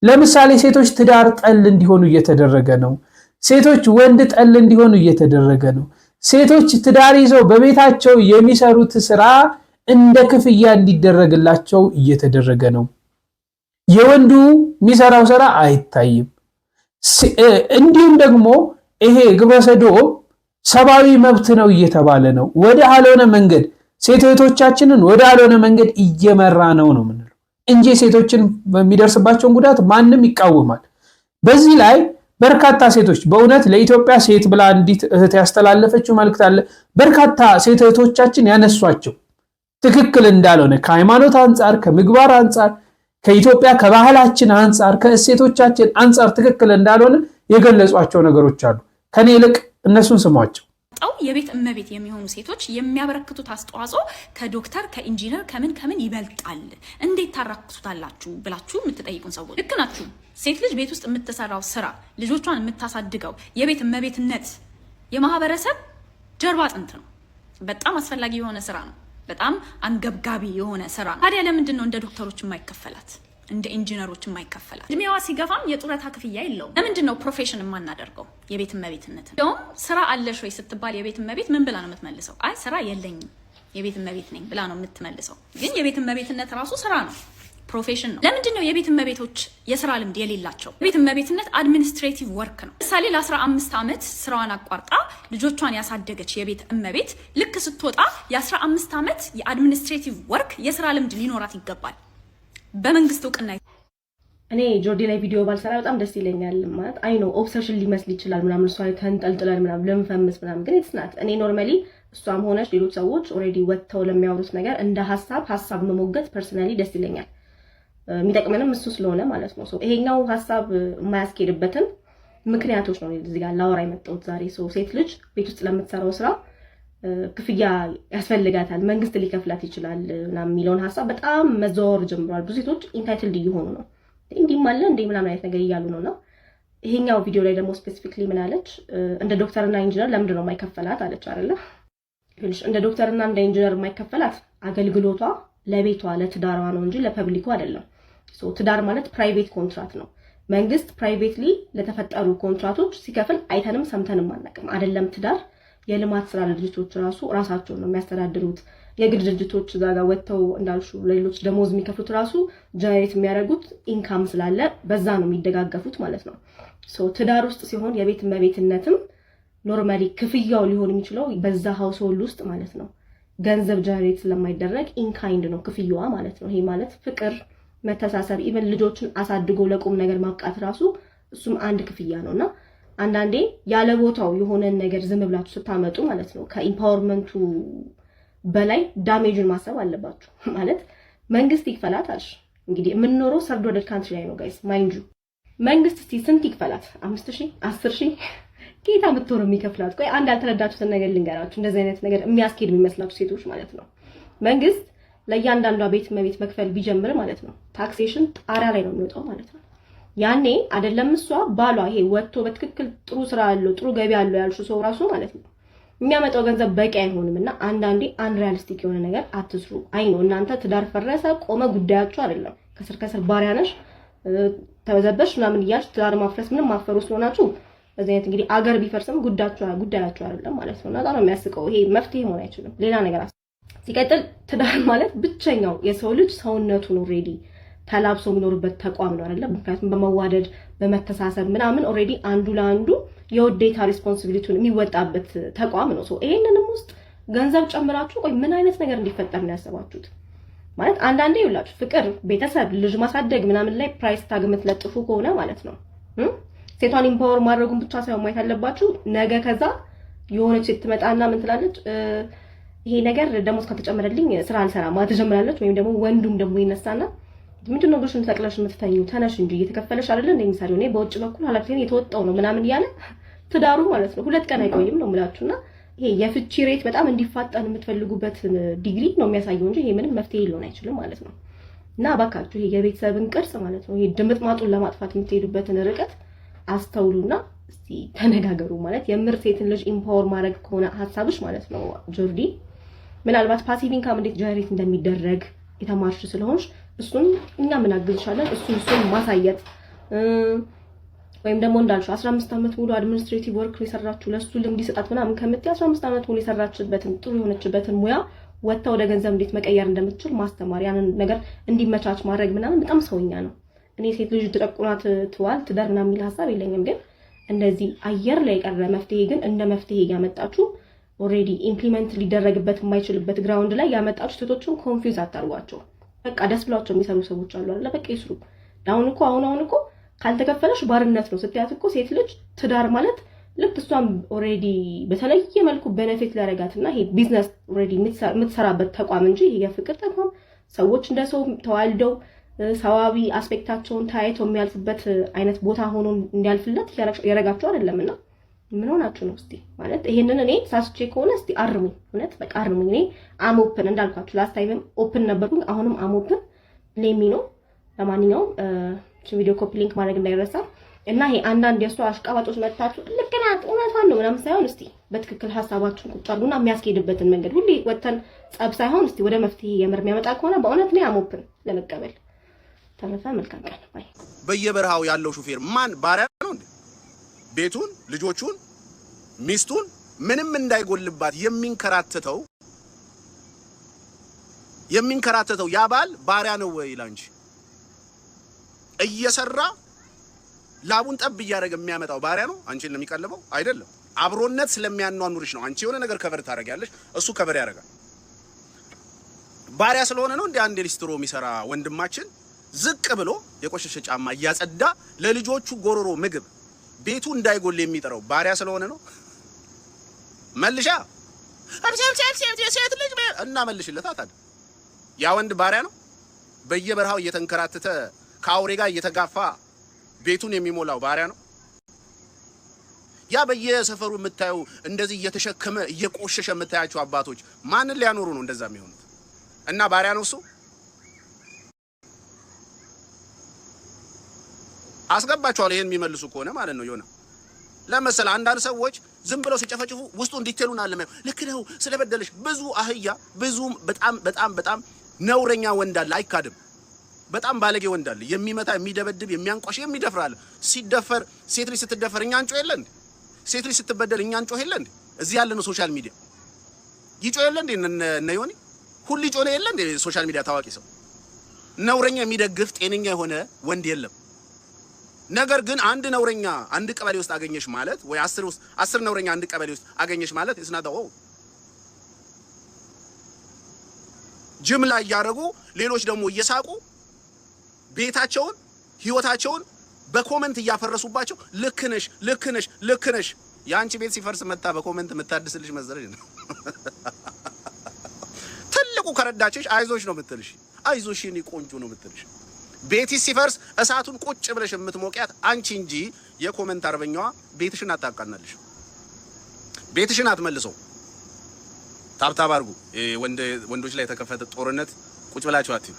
ለምሳሌ ሴቶች ትዳር ጠል እንዲሆኑ እየተደረገ ነው። ሴቶች ወንድ ጠል እንዲሆኑ እየተደረገ ነው። ሴቶች ትዳር ይዘው በቤታቸው የሚሰሩት ስራ እንደ ክፍያ እንዲደረግላቸው እየተደረገ ነው። የወንዱ የሚሰራው ስራ አይታይም። እንዲሁም ደግሞ ይሄ ግብረ ሰዶም ሰብአዊ መብት ነው እየተባለ ነው። ወደ አልሆነ መንገድ ሴት እህቶቻችንን ወደ አልሆነ መንገድ እየመራ ነው የምንለው እንጂ ሴቶችን በሚደርስባቸውን ጉዳት ማንም ይቃወማል። በዚህ ላይ በርካታ ሴቶች በእውነት ለኢትዮጵያ ሴት ብላ አንዲት እህት ያስተላለፈችው መልእክት አለ። በርካታ ሴት እህቶቻችን ያነሷቸው ትክክል እንዳልሆነ ከሃይማኖት አንጻር፣ ከምግባር አንጻር፣ ከኢትዮጵያ ከባህላችን አንጻር፣ ከእሴቶቻችን አንጻር ትክክል እንዳልሆነ የገለጿቸው ነገሮች አሉ። ከኔ ይልቅ እነሱን ስሟቸው። የቤት እመቤት የሚሆኑ ሴቶች የሚያበረክቱት አስተዋጽኦ ከዶክተር ከኢንጂነር ከምን ይበልጣል፣ እንዴት ታራክሱታላችሁ ብላችሁ የምትጠይቁን ሰዎች ልክ ናችሁ። ሴት ልጅ ቤት ውስጥ የምትሰራው ስራ፣ ልጆቿን የምታሳድገው የቤት እመቤትነት የማህበረሰብ ጀርባ አጥንት ነው። በጣም አስፈላጊ የሆነ ስራ ነው። በጣም አንገብጋቢ የሆነ ስራ ነው። ታዲያ ለምንድን ነው እንደ ዶክተሮች የማይከፈላት፣ እንደ ኢንጂነሮች የማይከፈላት? እድሜዋ ሲገፋም የጡረታ ክፍያ የለውም። ለምንድን ነው ፕሮፌሽን የማናደርገው? የቤት እመቤትነት እንደውም ስራ አለሽ ወይ ስትባል የቤት እመቤት ምን ብላ ነው የምትመልሰው? አይ ስራ የለኝም የቤት እመቤት ነኝ ብላ ነው የምትመልሰው። ግን የቤት እመቤትነት ራሱ ስራ ነው፣ ፕሮፌሽን ነው። ለምንድን ነው የቤት እመቤቶች የስራ ልምድ የሌላቸው? የቤት እመቤትነት አድሚኒስትሬቲቭ ወርክ ነው። ምሳሌ ለ15 ዓመት ስራዋን አቋርጣ ልጆቿን ያሳደገች የቤት እመቤት ልክ ስትወጣ የ15 ዓመት የአድሚኒስትሬቲቭ ወርክ የስራ ልምድ ሊኖራት ይገባል በመንግስት እውቅና። እኔ ጆርዲ ላይ ቪዲዮ ባልሰራ በጣም ደስ ይለኛል። ማለት አይ ነው ኦብሰሽን ሊመስል ይችላል ምናምን እሷ ተንጠልጥለን ምናምን ለምፈምስ ምናምን፣ ግን ኢትስ እኔ ኖርማሊ እሷም ሆነች ሌሎች ሰዎች ኦልሬዲ ወጥተው ለሚያወሩት ነገር እንደ ሀሳብ መሞገት ፐርሰናሊ ደስ ይለኛል። የሚጠቅመንም እሱ ስለሆነ ማለት ነው። ይሄኛው ሀሳብ የማያስኬድበትን ምክንያቶች ነው እዚህ ጋር ላወራ የመጣሁት ዛሬ። ሴት ልጅ ቤት ውስጥ ለምትሰራው ስራ ክፍያ ያስፈልጋታል፣ መንግስት ሊከፍላት ይችላል ምናምን የሚለውን ሀሳብ በጣም መዘዋወር ጀምሯል። ብዙ ሴቶች ኢንታይትልድ እየሆኑ ነው፣ እንዲህም አለ እንዴ ምናምን አይነት ነገር እያሉ ነው። እና ይሄኛው ቪዲዮ ላይ ደግሞ ስፔሲፊክሊ ምን አለች? እንደ ዶክተርና ኢንጂነር ለምንድን ነው የማይከፈላት አለች አይደለ? እንደ ዶክተርና እንደ ኢንጂነር የማይከፈላት አገልግሎቷ ለቤቷ ለትዳሯ ነው እንጂ ለፐብሊኩ አይደለም። ትዳር ማለት ፕራይቬት ኮንትራክት ነው። መንግስት ፕራይቬትሊ ለተፈጠሩ ኮንትራክቶች ሲከፍል አይተንም ሰምተንም አናውቅም። አይደለም ትዳር፣ የልማት ስራ ድርጅቶች ራሳቸውን ነው የሚያስተዳድሩት። የግል ድርጅቶች እዛ ጋር ወጥተው እንዳልሹ ለሌሎች ደሞዝ የሚከፍሉት ራሱ ጀነሬት የሚያደርጉት ኢንካም ስላለ በዛ ነው የሚደጋገፉት ማለት ነው። ሶ ትዳር ውስጥ ሲሆን የቤት እመቤትነትም ኖርማሊ ክፍያው ሊሆን የሚችለው በዛ ሃውስሆልድ ውስጥ ማለት ነው። ገንዘብ ጀነሬት ስለማይደረግ ኢንካይንድ ነው ክፍያዋ ማለት ነው። ይሄ ማለት ፍቅር፣ መተሳሰብ፣ ኢቨን ልጆችን አሳድጎ ለቁም ነገር ማብቃት ራሱ እሱም አንድ ክፍያ ነውና አንዳንዴ ያለ ቦታው የሆነን ነገር ዝም ብላችሁ ስታመጡ ማለት ነው ከኢምፓወርመንቱ በላይ ዳሜጅን ማሰብ አለባችሁ። ማለት መንግስት ይክፈላት አልሽ። እንግዲህ የምንኖረው ሰርድ ወርልድ ካንትሪ ላይ ነው ጋይስ ማይንድ ዩ። መንግስት እስቲ ስንት ይክፈላት? 5000 10000 ጌታ ምትወር የሚከፍላት? ቆይ አንድ ያልተረዳችሁትን ነገር ልንገራችሁ። እንደዚህ አይነት ነገር የሚያስኬድ የሚመስላችሁ ሴቶች ማለት ነው መንግስት ለእያንዳንዷ ቤት መቤት መክፈል ቢጀምር ማለት ነው ታክሴሽን ጣሪያ ላይ ነው የሚወጣው ማለት ነው። ያኔ አይደለም እሷ ባሏ ይሄ ወጥቶ በትክክል ጥሩ ስራ ያለው ጥሩ ገቢ ያለው ያልሽው ሰው ራሱ ማለት ነው የሚያመጣው ገንዘብ በቂ አይሆንምና አንዳንዴ አንሪያሊስቲክ የሆነ ነገር አትስሩ። አይ ነው እናንተ ትዳር ፈረሰ ቆመ ጉዳያችሁ አይደለም። ከስር ከስር ባሪያ ነሽ ተበዘበሽ ምናምን እያልሽ ትዳር ማፍረስ ምንም ማፈሩ ስለሆናችሁ በዚህ አይነት እንግዲህ አገር ቢፈርስም ጉዳያችሁ አይደለም ማለት ነው። እና በጣም ነው የሚያስቀው። ይሄ መፍትሄ መሆን አይችልም። ሌላ ነገር ሲቀጥል ትዳር ማለት ብቸኛው የሰው ልጅ ሰውነቱን ኦሬዲ ተላብሶ የሚኖርበት ተቋም ነው አይደለም። ምክንያቱም በመዋደድ በመተሳሰብ ምናምን ኦሬዲ አንዱ ለአንዱ የውዴታ ሪስፖንሲቢሊቲውን የሚወጣበት ተቋም ነው። ሶ ይሄንንም ውስጥ ገንዘብ ጨምራችሁ ቆይ ምን አይነት ነገር እንዲፈጠር ነው ያሰባችሁት? ማለት አንዳንዴ ይውላችሁ ፍቅር፣ ቤተሰብ፣ ልጅ ማሳደግ ምናምን ላይ ፕራይስ ታግ የምትለጥፉ ከሆነ ማለት ነው ሴቷን ኢምፓወር ማድረጉን ብቻ ሳይሆን ማየት ያለባችሁ ነገ ከዛ የሆነች ሴት ትመጣና ምን ትላለች? ይሄ ነገር ደሞዝ ከተጨመረልኝ ስራ አልሰራም ማለት ትጀምራለች። ወይም ደግሞ ወንዱም ደግሞ ይነሳና ምንድነው ብሽን ተቅለሽ የምትተኙ ተነሽ እንጂ እየተከፈለሽ አይደል እንደ ምሳሌው እኔ በውጭ በኩል ኃላፊነቴን የተወጣው ነው ምናምን እያለ ትዳሩ ማለት ነው 2 ቀን አይቆይም ነው የምላችሁና ይሄ የፍቺ ሬት በጣም እንዲፋጠን የምትፈልጉበት ዲግሪ ነው የሚያሳየው እንጂ ይሄ ምንም መፍትሄ ሊሆን አይችልም ማለት ነው። እና ባካችሁ ይሄ የቤተሰብን ቅርጽ ማለት ነው ይሄ ድምጥማጡን ለማጥፋት የምትሄዱበትን ርቀት አስተውሉና እስቲ ተነጋገሩ። ማለት የምር ሴትን ልጅ ኢምፓወር ማድረግ ከሆነ ሐሳብሽ ማለት ነው ጆርዲ ምናልባት ፓሲቭ ኢንካም እንዴት ጀነሬት እንደሚደረግ የተማርሽ ስለሆንሽ እሱን እኛ ምን አግዝሻለን እሱን ማሳየት ወይም ደግሞ እንዳልሽው 15 ዓመት ሙሉ አድሚኒስትሬቲቭ ወርክ የሰራችሁ ለሱ ልምድ ይሰጣት ምናምን ከምትይ 15 ዓመት ሙሉ የሰራችበትን ጥሩ የሆነችበትን ሙያ ወጣ ወደ ገንዘብ እንዴት መቀየር እንደምትችል ማስተማር ያንን ነገር እንዲመቻች ማድረግ ምናምን በጣም ሰውኛ ነው። እኔ ሴት ልጅ ተጠቁናት ትዋል ትዳር ምናምን የሚል ሐሳብ የለኝም። ግን እንደዚህ አየር ላይ የቀረ መፍትሄ ግን እንደ መፍትሄ ያመጣችሁ ኦሬዲ ኢምፕሊመንት ሊደረግበት የማይችልበት ግራውንድ ላይ ያመጣችሁ ሴቶችን ኮንፊውዝ አታርጓቸው። በቃ ደስ ብሏቸው የሚሰሩ ሰዎች አሉ አይደል? በቃ ይስሩ። አሁን እኮ ካልተከፈለሽ ባርነት ነው ስትያት እኮ ሴት ልጅ ትዳር ማለት ልክ እሷም ኦሬዲ በተለየ መልኩ ቤኔፊት ሊያደርጋትና ይሄ ቢዝነስ ኦሬዲ የምትሰራበት ተቋም እንጂ ይሄ የፍቅር ተቋም ሰዎች እንደ ሰው ተዋልደው ሰዋዊ አስፔክታቸውን ታይተው የሚያልፉበት አይነት ቦታ ሆኖ እንዲያልፍለት ያረጋቸው አይደለምና ምን ሆናችሁ ነው? እስቲ ማለት ይሄንን እኔ ሳስቼ ከሆነ እስቲ አርሙኝ። እውነት በቃ አርሙኝ። እኔ አም ኦፕን እንዳልኳችሁ ላስት ታይምም ኦፕን ነበርኩኝ። አሁንም አም ኦፕን ሌሚ ነው። ለማንኛውም ቪዲዮ ኮፒ ሊንክ ማድረግ እንዳይረሳ እና ይሄ አንዳንድ የሷ አሽቃባጮች መታችሁ ልክ ናት እውነቷን ነው ምናምን ሳይሆን እስቲ በትክክል ሐሳባችሁን ቁጭ አድርጉና የሚያስኬድበትን መንገድ ሁሌ ወተን ጸብ ሳይሆን እስቲ ወደ መፍትሄ የምር የሚያመጣ ከሆነ በእውነት እኔ አም ኦፕን ለመቀበል። ተረፈ መልካም ቀን ባይ። በየበረሃው ያለው ሹፌር ማን ባሪያ ነው እንዴ? ቤቱን ልጆቹን ሚስቱን ምንም እንዳይጎልባት የሚንከራተተው ያ ባል ባሪያ ነው ወይ ላንቺ? እየሰራ ላቡን ጠብ እያደረገ የሚያመጣው ባሪያ ነው አንቺን ለሚቀልበው አይደለም። አብሮነት ስለሚያኗኑርሽ ነው። አንቺ የሆነ ነገር ከቨር ታደርጊያለሽ፣ እሱ ከቨር ያደርጋል። ባሪያ ስለሆነ ነው እንደ አንድ ሊስትሮ የሚሰራ ወንድማችን ዝቅ ብሎ የቆሸሸ ጫማ እያጸዳ ለልጆቹ ጎሮሮ ምግብ ቤቱ እንዳይጎል የሚጠራው ባሪያ ስለሆነ ነው። መልሻ ሴት ልጅ እና መልሽለት ታዲያ ያ ወንድ ባሪያ ነው። በየበረሃው እየተንከራተተ ከአውሬ ጋር እየተጋፋ ቤቱን የሚሞላው ባሪያ ነው። ያ በየሰፈሩ የምታዩ እንደዚህ እየተሸከመ እየቆሸሸ የምታያቸው አባቶች ማንን ሊያኖሩ ነው እንደዛ የሚሆኑት? እና ባሪያ ነው እሱ። አስገባቸዋል ይሄን የሚመልሱ ከሆነ ማለት ነው። ይሆነ ለምሳሌ አንዳንድ ሰዎች ዝም ብለው ሲጨፈጭፉ ውስጡ እንዲቴሉና አለማየው ልክ ነው ስለበደለሽ ብዙ አህያ ብዙ በጣም ነውረኛ ወንድ አለ፣ አይካድም። በጣም ባለጌ ወንድ አለ፣ የሚመታ የሚደበድብ የሚያንቋሽ የሚደፍራል። ሲደፈር ሴት ልጅ ስትደፈር እኛ አንጮህ የለ እንዴ? ሴት ልጅ ስትበደል እኛ አንጮህ የለ እንዴ? እዚህ ያለ ነው ሶሻል ሚዲያ ይጮህ የለ እንዴ? እነ ዮኒ ሁሉ ጮኔ የለም ሶሻል ሚዲያ ታዋቂ ሰው ነውረኛ የሚደግፍ ጤነኛ የሆነ ወንድ የለም። ነገር ግን አንድ ነውረኛ አንድ ቀበሌ ውስጥ አገኘሽ ማለት ወይ 10 ነውረኛ አንድ ቀበሌ ውስጥ አገኘሽ ማለት እስናዳው ጅምላ እያደረጉ ሌሎች ደግሞ እየሳቁ ቤታቸውን ህይወታቸውን በኮሜንት እያፈረሱባቸው ልክ ነሽ ያንቺ ቤት ሲፈርስ መጣ በኮሜንት የምታድስልሽ መዘረጅ ነው። ትልቁ ከረዳችሽ አይዞሽ ነው የምትልሽ። አይዞሽ የኔ ቆንጆ ነው የምትልሽ። ቤትሽ ሲፈርስ እሳቱን ቁጭ ብለሽ የምትሞቂያት አንቺ እንጂ የኮሜንት አርበኛዋ ቤትሽን አታቃናልሽ። ቤትሽን አትመልሰው። ታብታብ አድርጉ። ወንዶች ላይ የተከፈተ ጦርነት ቁጭ ብላችሁ አትዩ።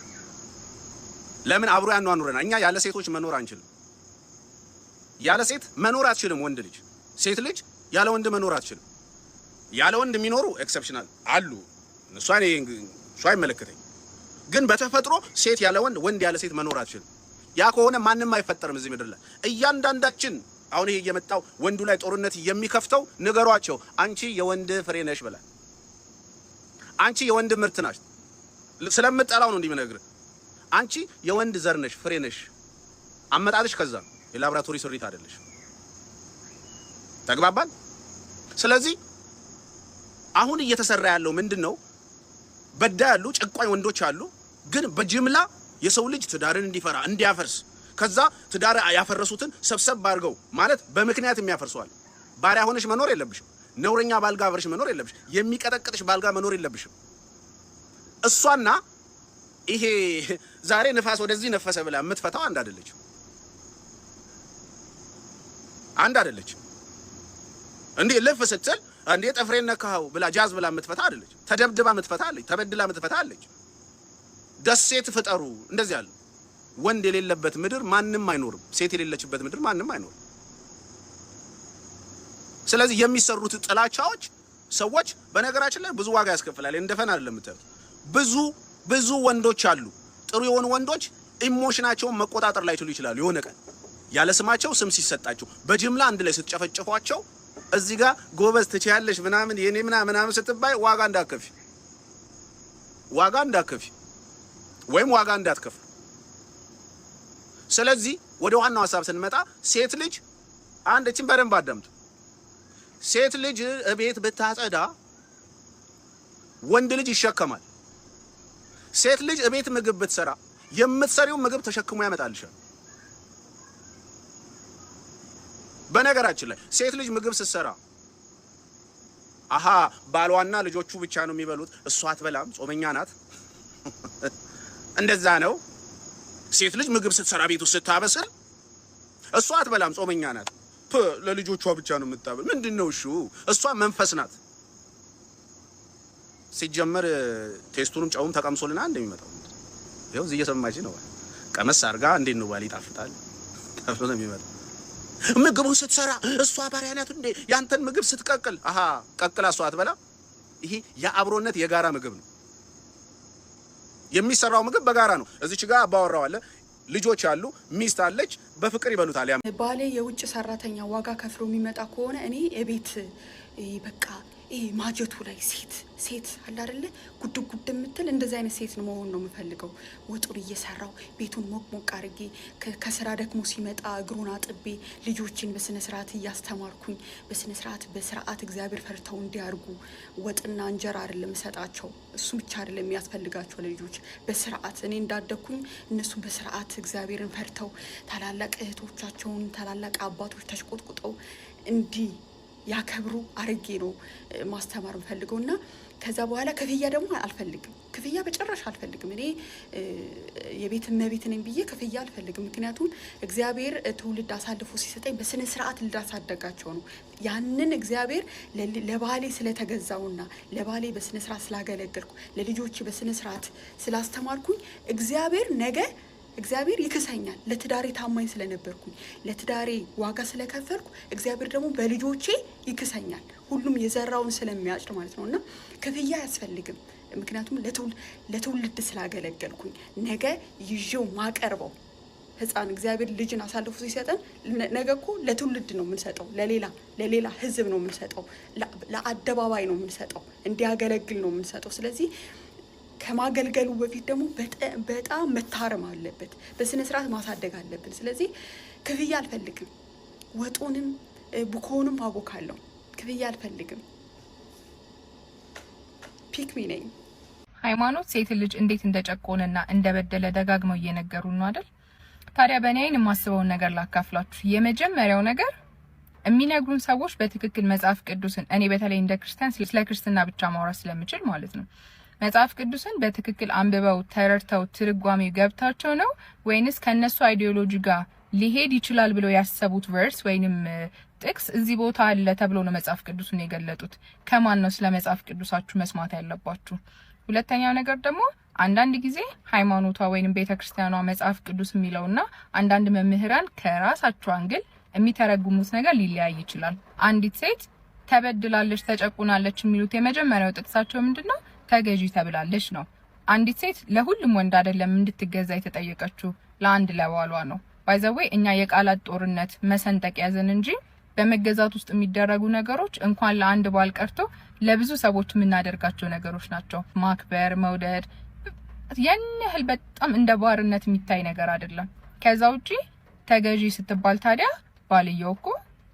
ለምን አብሮ ያኗኑረና እኛ ያለ ሴቶች መኖር አንችልም። ያለ ሴት መኖር አትችልም። ወንድ ልጅ ሴት ልጅ ያለ ወንድ መኖር አትችልም። ያለ ወንድ የሚኖሩ ኤክሰፕሽናል አሉ። እሷ አይመለከተኝ። ግን በተፈጥሮ ሴት ያለ ወንድ፣ ወንድ ያለ ሴት መኖር አትችልም። ያ ከሆነ ማንንም አይፈጠርም እዚህ ምድር ላይ። እያንዳንዳችን አሁን ይሄ የመጣው ወንዱ ላይ ጦርነት የሚከፍተው ንገሯቸው። አንቺ የወንድ ፍሬ ነሽ ብላል። አንቺ የወንድ ምርት ነሽ። ስለምጠላው ነው እንደሚነግርህ። አንቺ የወንድ ዘር ነሽ፣ ፍሬ ነሽ። አመጣጥሽ ከዛ የላብራቶሪ ስሪት አይደለሽ። ተግባባን? ስለዚህ አሁን እየተሰራ ያለው ምንድነው? በዳ ያሉ ጨቋኝ ወንዶች አሉ። ግን በጅምላ የሰው ልጅ ትዳርን እንዲፈራ እንዲያፈርስ፣ ከዛ ትዳር ያፈረሱትን ሰብሰብ አድርገው ማለት በምክንያት የሚያፈርሰዋል። ባሪያ ሆነሽ መኖር የለብሽም። ነውረኛ ባልጋ አብረሽ መኖር የለብሽም። የሚቀጠቅጥሽ ባልጋ መኖር የለብሽም። እሷና ይሄ ዛሬ ንፋስ ወደዚህ ነፈሰ ብላ የምትፈታው አንድ አይደለች። እንዴ ልፍ ስትል እንዴ ጠፍሬን ነካው ብላ ጃዝ ብላ የምትፈታ አይደለች። ተደብድባ የምትፈታ አለች። ተበድላ የምትፈታ አለች። ደሴት ፍጠሩ እንደዚህ አለ። ወንድ የሌለበት ምድር ማንንም አይኖርም። ሴት የሌለችበት ምድር ማንንም አይኖርም። ስለዚህ የሚሰሩት ጥላቻዎች ሰዎች በነገራችን ላይ ብዙ ዋጋ ያስከፍላል። እንደፈና አይደለም የምታዩት። ብዙ ወንዶች አሉ፣ ጥሩ የሆኑ ወንዶች ኢሞሽናቸውን መቆጣጠር ላይችሉ ይችላሉ። የሆነ ቀን ያለ ስማቸው ስም ሲሰጣቸው በጅምላ አንድ ላይ ስትጨፈጭፏቸው እዚህ ጋር ጎበዝ ትችያለሽ ምናምን የኔ ምናምን ስትባይ ዋጋ እንዳከፊ ወይም ዋጋ እንዳትከፍ። ስለዚህ ወደ ዋናው ሐሳብ ስንመጣ ሴት ልጅ አንድ እቺን በደንብ አዳምጡ። ሴት ልጅ እቤት ብታጸዳ ወንድ ልጅ ይሸከማል። ሴት ልጅ እቤት ምግብ ብትሰራ የምትሰሪው ምግብ ተሸክሞ ያመጣልሻል። በነገራችን ላይ ሴት ልጅ ምግብ ስትሰራ ባሏና ልጆቹ ብቻ ነው የሚበሉት፣ እሷ አትበላም፣ ጾመኛ ናት። እንደዛ ነው። ሴት ልጅ ምግብ ስትሰራ ቤቱ ስታበስል እሷ አትበላም፣ ጾመኛ ናት። ለልጆቿ ብቻ ነው የምታበል። ምንድነው? እሷ መንፈስ ናት። ሲጀመር ቴስቱንም ጫውም ተቀምሶልና እንደሚመጣው ይሄው እዚህ እየሰማች ነው። ቀመስ አርጋ እንዴት ነው ባል ይጣፍጣል ተብሎ ነው የሚመጣው። ምግቡን ስትሰራ እሷ ባሪያ ናት እንዴ? ያንተን ምግብ ስትቀቅል ቀቅላ እሷ አትበላ። ይሄ የአብሮነት የጋራ ምግብ ነው። የሚሰራው ምግብ በጋራ ነው። እዚች ጋር አባወራው አለ፣ ልጆች አሉ፣ ሚስት አለች፣ በፍቅር ይበሉታል። ባሌ የውጭ ሰራተኛ ዋጋ ከፍሎ የሚመጣ ከሆነ እኔ እቤት በቃ ማጀቱ ላይ ሴት አለ አይደለ ጉድ የምትል እንደዚህ አይነት ሴት ነው መሆን ነው የምፈልገው። ወጡን እየሰራው ቤቱን ሞቅ አድርጌ ከስራ ደግሞ ሲመጣ እግሩን አጥቤ ልጆችን በስነ ስርዓት እያስተማርኩኝ በስርዓት እግዚአብሔር ፈርተው እንዲያርጉ ወጥና እንጀራ አይደለም ሰጣቸው። እሱ ብቻ አይደለም የሚያስፈልጋቸው ለልጆች በስርዓት እኔ እንዳደኩኝ እነሱ በስርዓት እግዚአብሔርን ፈርተው ታላላቅ እህቶቻቸውን ታላላቅ አባቶች ተሽቆጥቁጠው እንዲህ ያከብሩ አርጌ ነው ማስተማር ፈልገውና ከዛ በኋላ ክፍያ ደግሞ አልፈልግም። ክፍያ በጭራሽ አልፈልግም። እኔ የቤት እመቤት ነኝ ብዬ ክፍያ አልፈልግም። ምክንያቱም እግዚአብሔር ትውልድ አሳልፎ ሲሰጠኝ በስነ ስርዓት ልዳሳደጋቸው ነው። ያንን እግዚአብሔር ለባሌ ስለተገዛውና ለባሌ በስነ ስርዓት ስላገለገልኩ ለልጆች በስነ ስርዓት ስላስተማርኩኝ እግዚአብሔር ይክሰኛል። ለትዳሬ ታማኝ ስለነበርኩኝ ለትዳሬ ዋጋ ስለከፈልኩ እግዚአብሔር ደግሞ በልጆቼ ይክሰኛል። ሁሉም የዘራውን ስለሚያጭድ ማለት ነውና ክፍያ አያስፈልግም። ምክንያቱም ለትውልድ ስላገለገልኩኝ ነገ ይዤው ማቀርበው ህፃን እግዚአብሔር ልጅን አሳልፎ ሲሰጠን ነገ እኮ ለትውልድ ነው የምንሰጠው፣ ለሌላ ህዝብ ነው የምንሰጠው፣ ለአደባባይ ነው የምንሰጠው፣ እንዲያገለግል ነው የምንሰጠው። ስለዚህ ከማገልገሉ በፊት ደግሞ በጣም መታረም አለበት። በስነ ስርዓት ማሳደግ አለብን። ስለዚህ ክፍያ አልፈልግም። ወጡንም ቡኮንም አቦካለሁ። ክፍያ አልፈልግም። ፒክሚ ነኝ። ሃይማኖት ሴት ልጅ እንዴት እንደጨቆነና እንደበደለ ደጋግመው እየነገሩን ነው አይደል? ታዲያ በእኔ አይን የማስበውን ነገር ላካፍላችሁ። የመጀመሪያው ነገር የሚነግሩን ሰዎች በትክክል መጽሐፍ ቅዱስን እኔ በተለይ እንደ ክርስቲያን ስለ ክርስትና ብቻ ማውራት ስለምችል ማለት ነው መጽሐፍ ቅዱስን በትክክል አንብበው ተረድተው ትርጓሜው ገብታቸው ነው ወይንስ ከነሱ አይዲዮሎጂ ጋር ሊሄድ ይችላል ብለው ያሰቡት ቨርስ ወይንም ጥቅስ እዚህ ቦታ አለ ተብሎ ነው መጽሐፍ ቅዱስን የገለጡት? ከማን ነው ስለ መጽሐፍ ቅዱሳችሁ መስማት ያለባችሁ? ሁለተኛው ነገር ደግሞ አንዳንድ ጊዜ ሃይማኖቷ ወይንም ቤተክርስቲያኗ መጽሐፍ ቅዱስ የሚለውና አንዳንድ መምህራን ከራሳቸው አንግል የሚተረጉሙት ነገር ሊለያይ ይችላል። አንዲት ሴት ተበድላለች ተጨቁናለች የሚሉት የመጀመሪያው ጥቅሳቸው ምንድነው? ተገዢ ተብላለች ነው። አንዲት ሴት ለሁሉም ወንድ አይደለም እንድትገዛ የተጠየቀችው ለአንድ ለባሏ ነው። ባይዘዌ እኛ የቃላት ጦርነት መሰንጠቅ ያዘን እንጂ በመገዛት ውስጥ የሚደረጉ ነገሮች እንኳን ለአንድ ባል ቀርቶ ለብዙ ሰዎች የምናደርጋቸው ነገሮች ናቸው። ማክበር፣ መውደድ ያን ያህል በጣም እንደ ባርነት የሚታይ ነገር አይደለም። ከዛ ውጪ ተገዢ ስትባል ታዲያ ባልየው እኮ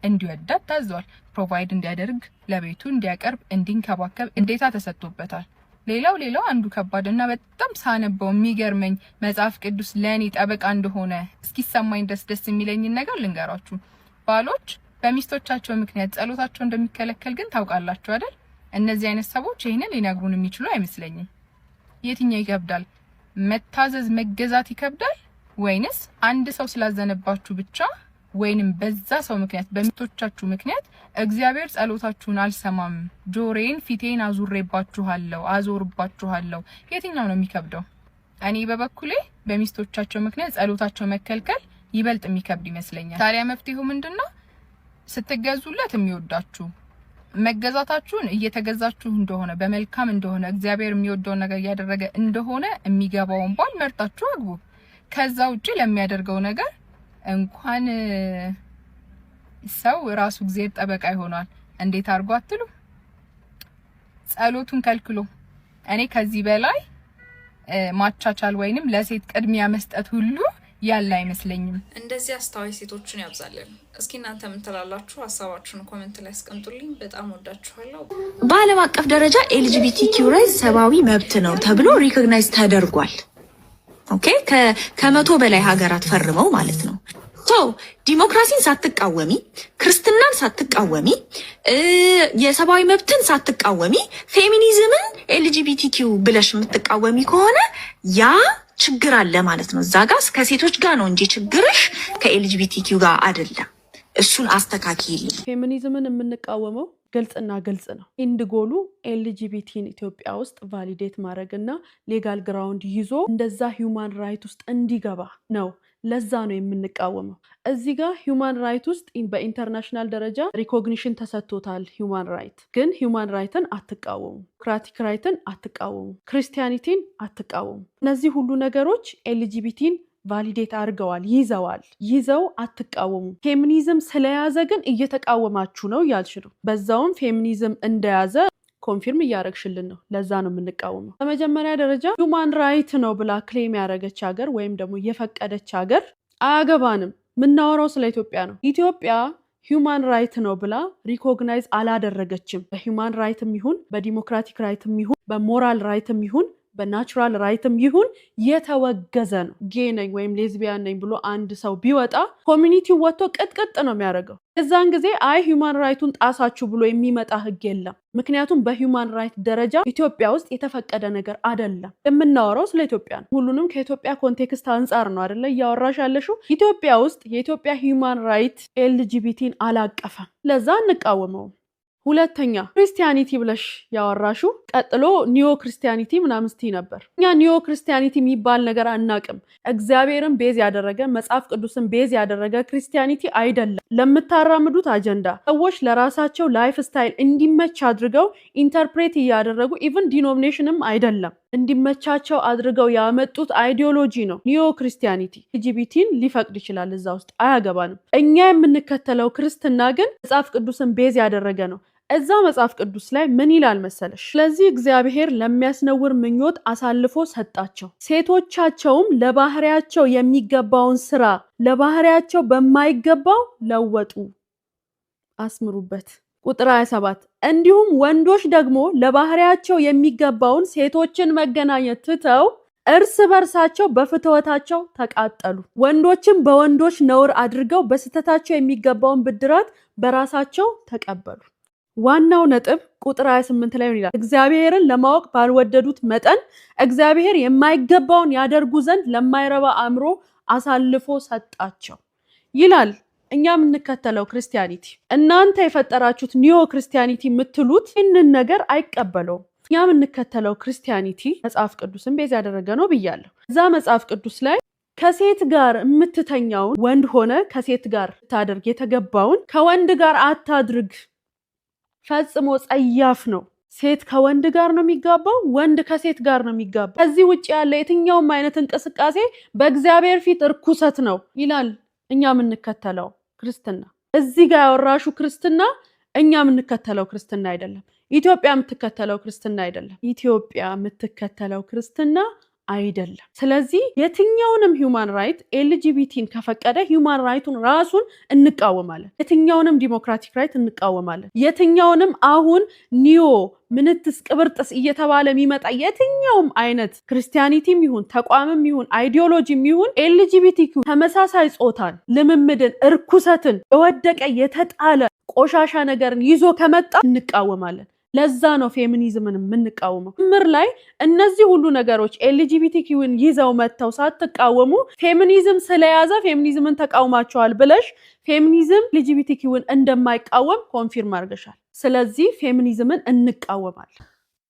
እንዲወዳት ታዟል። ፕሮቫይድ እንዲያደርግ፣ ለቤቱ እንዲያቀርብ፣ እንዲንከባከብ እንዴታ ተሰጥቶበታል። ሌላው አንዱ ከባድና በጣም ሳነበው የሚገርመኝ መጽሐፍ ቅዱስ ለኔ ጠበቃ እንደሆነ እስኪሰማኝ ደስ የሚለኝን ነገር ልንገራችሁ። ባሎች በሚስቶቻቸው ምክንያት ጸሎታቸው እንደሚከለከል ግን ታውቃላችሁ አይደል? እነዚህ አይነት ሰዎች ይሄንን ሊነግሩን የሚችሉ አይመስለኝም። የትኛው ይከብዳል? መታዘዝ መገዛት ይከብዳል ወይንስ አንድ ሰው ስላዘነባችሁ ብቻ ወይንም በዛ ሰው ምክንያት በሚስቶቻችሁ ምክንያት እግዚአብሔር ጸሎታችሁን አልሰማም ጆሮዬን ፊቴን አዞርባችኋለሁ የትኛው ነው የሚከብደው? እኔ በበኩሌ በሚስቶቻቸው ምክንያት ጸሎታቸው መከልከል ይበልጥ የሚከብድ ይመስለኛል። ታዲያ መፍትሄው ምንድነው? ስትገዙለት የሚወዳችሁ መገዛታችሁን እየተገዛችሁ እንደሆነ በመልካም እንደሆነ እግዚአብሔር የሚወደው ነገር እያደረገ እንደሆነ የሚገባውን ባል መርጣችሁ አግቡ። ከዛ ውጪ ለሚያደርገው ነገር እንኳን ሰው ራሱ እግዚአብሔር ጠበቃ ይሆናል። እንዴት አድርጎ አትሉ? ጸሎቱን ከልክሎ እኔ ከዚህ በላይ ማቻቻል ወይንም ለሴት ቅድሚያ መስጠት ሁሉ ያለ አይመስለኝም። እንደዚህ አስተዋይ ሴቶችን ያብዛልን። እስኪ እናንተ ምን ትላላችሁ? ሀሳባችሁን ኮሜንት ላይ አስቀምጡልኝ። በጣም ወዳችኋለሁ። በዓለም አቀፍ ደረጃ ኤልጂቢቲኪው ራይት ሰብአዊ መብት ነው ተብሎ ሪኮግናይዝ ተደርጓል። ኦኬ ከ100 በላይ ሀገራት ፈርመው ማለት ነው። ዲሞክራሲን ሳትቃወሚ፣ ክርስትናን ሳትቃወሚ፣ የሰብአዊ መብትን ሳትቃወሚ ፌሚኒዝምን ኤልጂቢቲኪው ብለሽ የምትቃወሚ ከሆነ ያ ችግር አለ ማለት ነው። እዛ ጋር ከሴቶች ጋር ነው እንጂ ችግርሽ ከኤልጂቢቲኪው ጋር አይደለም። እሱን አስተካክይልኝ። ፌሚኒዝምን የምንቃወመው ግልጽና ግልጽ ነው። ኢንድ ጎሉ ኤልጂቢቲን ኢትዮጵያ ውስጥ ቫሊዴት ማድረግና ሌጋል ግራውንድ ይዞ እንደዛ ሂውማን ራይት ውስጥ እንዲገባ ነው። ለዛ ነው የምንቃወመው። እዚህ ጋር ሂውማን ራይት ውስጥ በኢንተርናሽናል ደረጃ ሪኮግኒሽን ተሰጥቶታል። ሂውማን ራይት ግን ሂውማን ራይትን አትቃወሙ፣ ዲሞክራቲክ ራይትን አትቃወሙ፣ ክርስቲያኒቲን አትቃወሙ። እነዚህ ሁሉ ነገሮች ኤልጂቢቲን ቫሊዴት አድርገዋል፣ ይዘው አትቃወሙ። ፌሚኒዝም ስለያዘ ግን እየተቃወማችሁ ነው እያልሽ ነው። በዛውም ፌሚኒዝም እንደያዘ ኮንፊርም እያደረግሽልን ነው። ለዛ ነው የምንቃወመው። በመጀመሪያ ደረጃ ሂውማን ራይት ነው ብላ ክሌም ያደረገች ሀገር ወይም ደግሞ የፈቀደች ሀገር አያገባንም። የምናወራው ስለ ኢትዮጵያ ነው። ኢትዮጵያ ሂውማን ራይት ነው ብላ ሪኮግናይዝ አላደረገችም። በሂውማን ራይትም ይሁን በዲሞክራቲክ ራይትም ይሁን በሞራል ራይትም ይሁን በናቹራል ራይትም ይሁን የተወገዘ ነው። ጌ ነኝ ወይም ሌዝቢያን ነኝ ብሎ አንድ ሰው ቢወጣ ኮሚኒቲው ወጥቶ ቅጥቅጥ ነው የሚያደርገው። እዛን ጊዜ አይ ሂውማን ራይቱን ጣሳችሁ ብሎ የሚመጣ ህግ የለም። ምክንያቱም በሂውማን ራይት ደረጃ ኢትዮጵያ ውስጥ የተፈቀደ ነገር አይደለም። የምናወራው ስለ ኢትዮጵያ ነው። ሁሉንም ከኢትዮጵያ ኮንቴክስት አንጻር ነው አይደለ እያወራሽ ያለሽው። ኢትዮጵያ ውስጥ የኢትዮጵያ ሂውማን ራይት ኤልጂቢቲን አላቀፈም። ለዛ እንቃወመውም። ሁለተኛ ክርስቲያኒቲ ብለሽ ያወራሹ ቀጥሎ ኒዮ ክርስቲያኒቲ ምናምን ስትይ ነበር። እኛ ኒዮ ክርስቲያኒቲ የሚባል ነገር አናቅም። እግዚአብሔርን ቤዝ ያደረገ መጽሐፍ ቅዱስን ቤዝ ያደረገ ክርስቲያኒቲ አይደለም። ለምታራምዱት አጀንዳ ሰዎች ለራሳቸው ላይፍ ስታይል እንዲመች አድርገው ኢንተርፕሬት እያደረጉ ኢቭን ዲኖሚኔሽንም አይደለም እንዲመቻቸው አድርገው ያመጡት አይዲዮሎጂ ነው ኒዮ ክርስቲያኒቲ። ኤልጂቢቲን ሊፈቅድ ይችላል፣ እዛ ውስጥ አያገባንም። እኛ የምንከተለው ክርስትና ግን መጽሐፍ ቅዱስን ቤዝ ያደረገ ነው። እዛ መጽሐፍ ቅዱስ ላይ ምን ይላል መሰለሽ? ስለዚህ እግዚአብሔር ለሚያስነውር ምኞት አሳልፎ ሰጣቸው፣ ሴቶቻቸውም ለባህሪያቸው የሚገባውን ስራ ለባህሪያቸው በማይገባው ለወጡ። አስምሩበት። ቁጥር 27 እንዲሁም ወንዶች ደግሞ ለባህሪያቸው የሚገባውን ሴቶችን መገናኘት ትተው እርስ በርሳቸው በፍትወታቸው ተቃጠሉ። ወንዶችም በወንዶች ነውር አድርገው በስተታቸው የሚገባውን ብድራት በራሳቸው ተቀበሉ። ዋናው ነጥብ ቁጥር 28 ላይ ይላል እግዚአብሔርን ለማወቅ ባልወደዱት መጠን እግዚአብሔር የማይገባውን ያደርጉ ዘንድ ለማይረባ አእምሮ አሳልፎ ሰጣቸው ይላል። እኛ የምንከተለው ክርስቲያኒቲ እናንተ የፈጠራችሁት ኒዮ ክርስቲያኒቲ የምትሉት ይህንን ነገር አይቀበለውም። እኛ የምንከተለው ክርስቲያኒቲ መጽሐፍ ቅዱስን ቤዝ ያደረገ ነው ብያለሁ። እዛ መጽሐፍ ቅዱስ ላይ ከሴት ጋር የምትተኛውን ወንድ ሆነ ከሴት ጋር ታደርግ የተገባውን ከወንድ ጋር አታድርግ፣ ፈጽሞ ጸያፍ ነው። ሴት ከወንድ ጋር ነው የሚጋባው፣ ወንድ ከሴት ጋር ነው የሚጋባው። ከዚህ ውጭ ያለ የትኛውም አይነት እንቅስቃሴ በእግዚአብሔር ፊት እርኩሰት ነው ይላል እኛ የምንከተለው ክርስትና። እዚህ ጋር ያወራሹ ክርስትና እኛ የምንከተለው ክርስትና አይደለም። ኢትዮጵያ የምትከተለው ክርስትና አይደለም። ኢትዮጵያ የምትከተለው ክርስትና አይደለም። ስለዚህ የትኛውንም ሂውማን ራይት ኤልጂቢቲን ከፈቀደ ሂውማን ራይቱን ራሱን እንቃወማለን። የትኛውንም ዲሞክራቲክ ራይት እንቃወማለን። የትኛውንም አሁን ኒዮ ምንትስ ቅብርጥስ እየተባለ የሚመጣ የትኛውም አይነት ክርስቲያኒቲም ይሁን ተቋምም ይሁን አይዲዮሎጂም ይሁን ኤልጂቢቲኪው ተመሳሳይ ጾታን፣ ልምምድን፣ እርኩሰትን የወደቀ የተጣለ ቆሻሻ ነገርን ይዞ ከመጣ እንቃወማለን። ለዛ ነው ፌሚኒዝምን የምንቃወመው። ምር ላይ እነዚህ ሁሉ ነገሮች ኤልጂቢቲኪውን ይዘው መተው ሳትቃወሙ ፌሚኒዝም ስለያዘ ፌሚኒዝምን ተቃውማቸዋል ብለሽ ፌሚኒዝም ኤልጂቢቲኪውን እንደማይቃወም ኮንፊርም አድርገሻል። ስለዚህ ፌሚኒዝምን እንቃወማለን።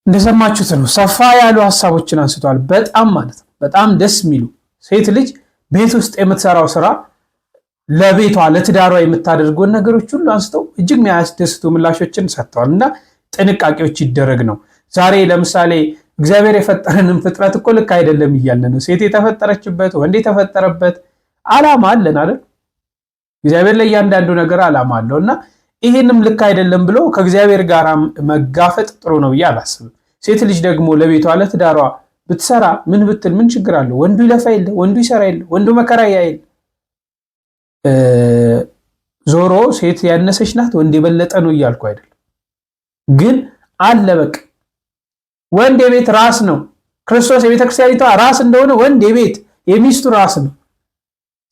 እንደሰማችሁት ነው። ሰፋ ያሉ ሀሳቦችን አንስቷል። በጣም ማለት ነው በጣም ደስ የሚሉ ሴት ልጅ ቤት ውስጥ የምትሰራው ስራ ለቤቷ ለትዳሯ የምታደርገውን ነገሮች ሁሉ አንስተው እጅግ የሚያስደስቱ ምላሾችን ሰጥተዋል እና ጥንቃቄዎች ይደረግ ነው። ዛሬ ለምሳሌ እግዚአብሔር የፈጠረንን ፍጥረት እኮ ልክ አይደለም እያልን ነው። ሴት የተፈጠረችበት ወንድ የተፈጠረበት ዓላማ አለን አይደል? እግዚአብሔር ለእያንዳንዱ ነገር ዓላማ አለው እና ይሄንም ልክ አይደለም ብሎ ከእግዚአብሔር ጋር መጋፈጥ ጥሩ ነው ብዬ አላስብም። ሴት ልጅ ደግሞ ለቤቷ ለትዳሯ ብትሰራ ምን ብትል ምን ችግር አለው? ወንዱ ይለፋ የለ ወንዱ ይሰራ የለ ወንዱ መከራ ያይል። ዞሮ ሴት ያነሰች ናት ወንድ የበለጠ ነው እያልኩ አይደል? ግን አለ በቃ ወንድ የቤት ራስ ነው። ክርስቶስ የቤተ ክርስቲያኒቷ ራስ እንደሆነ ወንድ የቤት የሚስቱ ራስ ነው።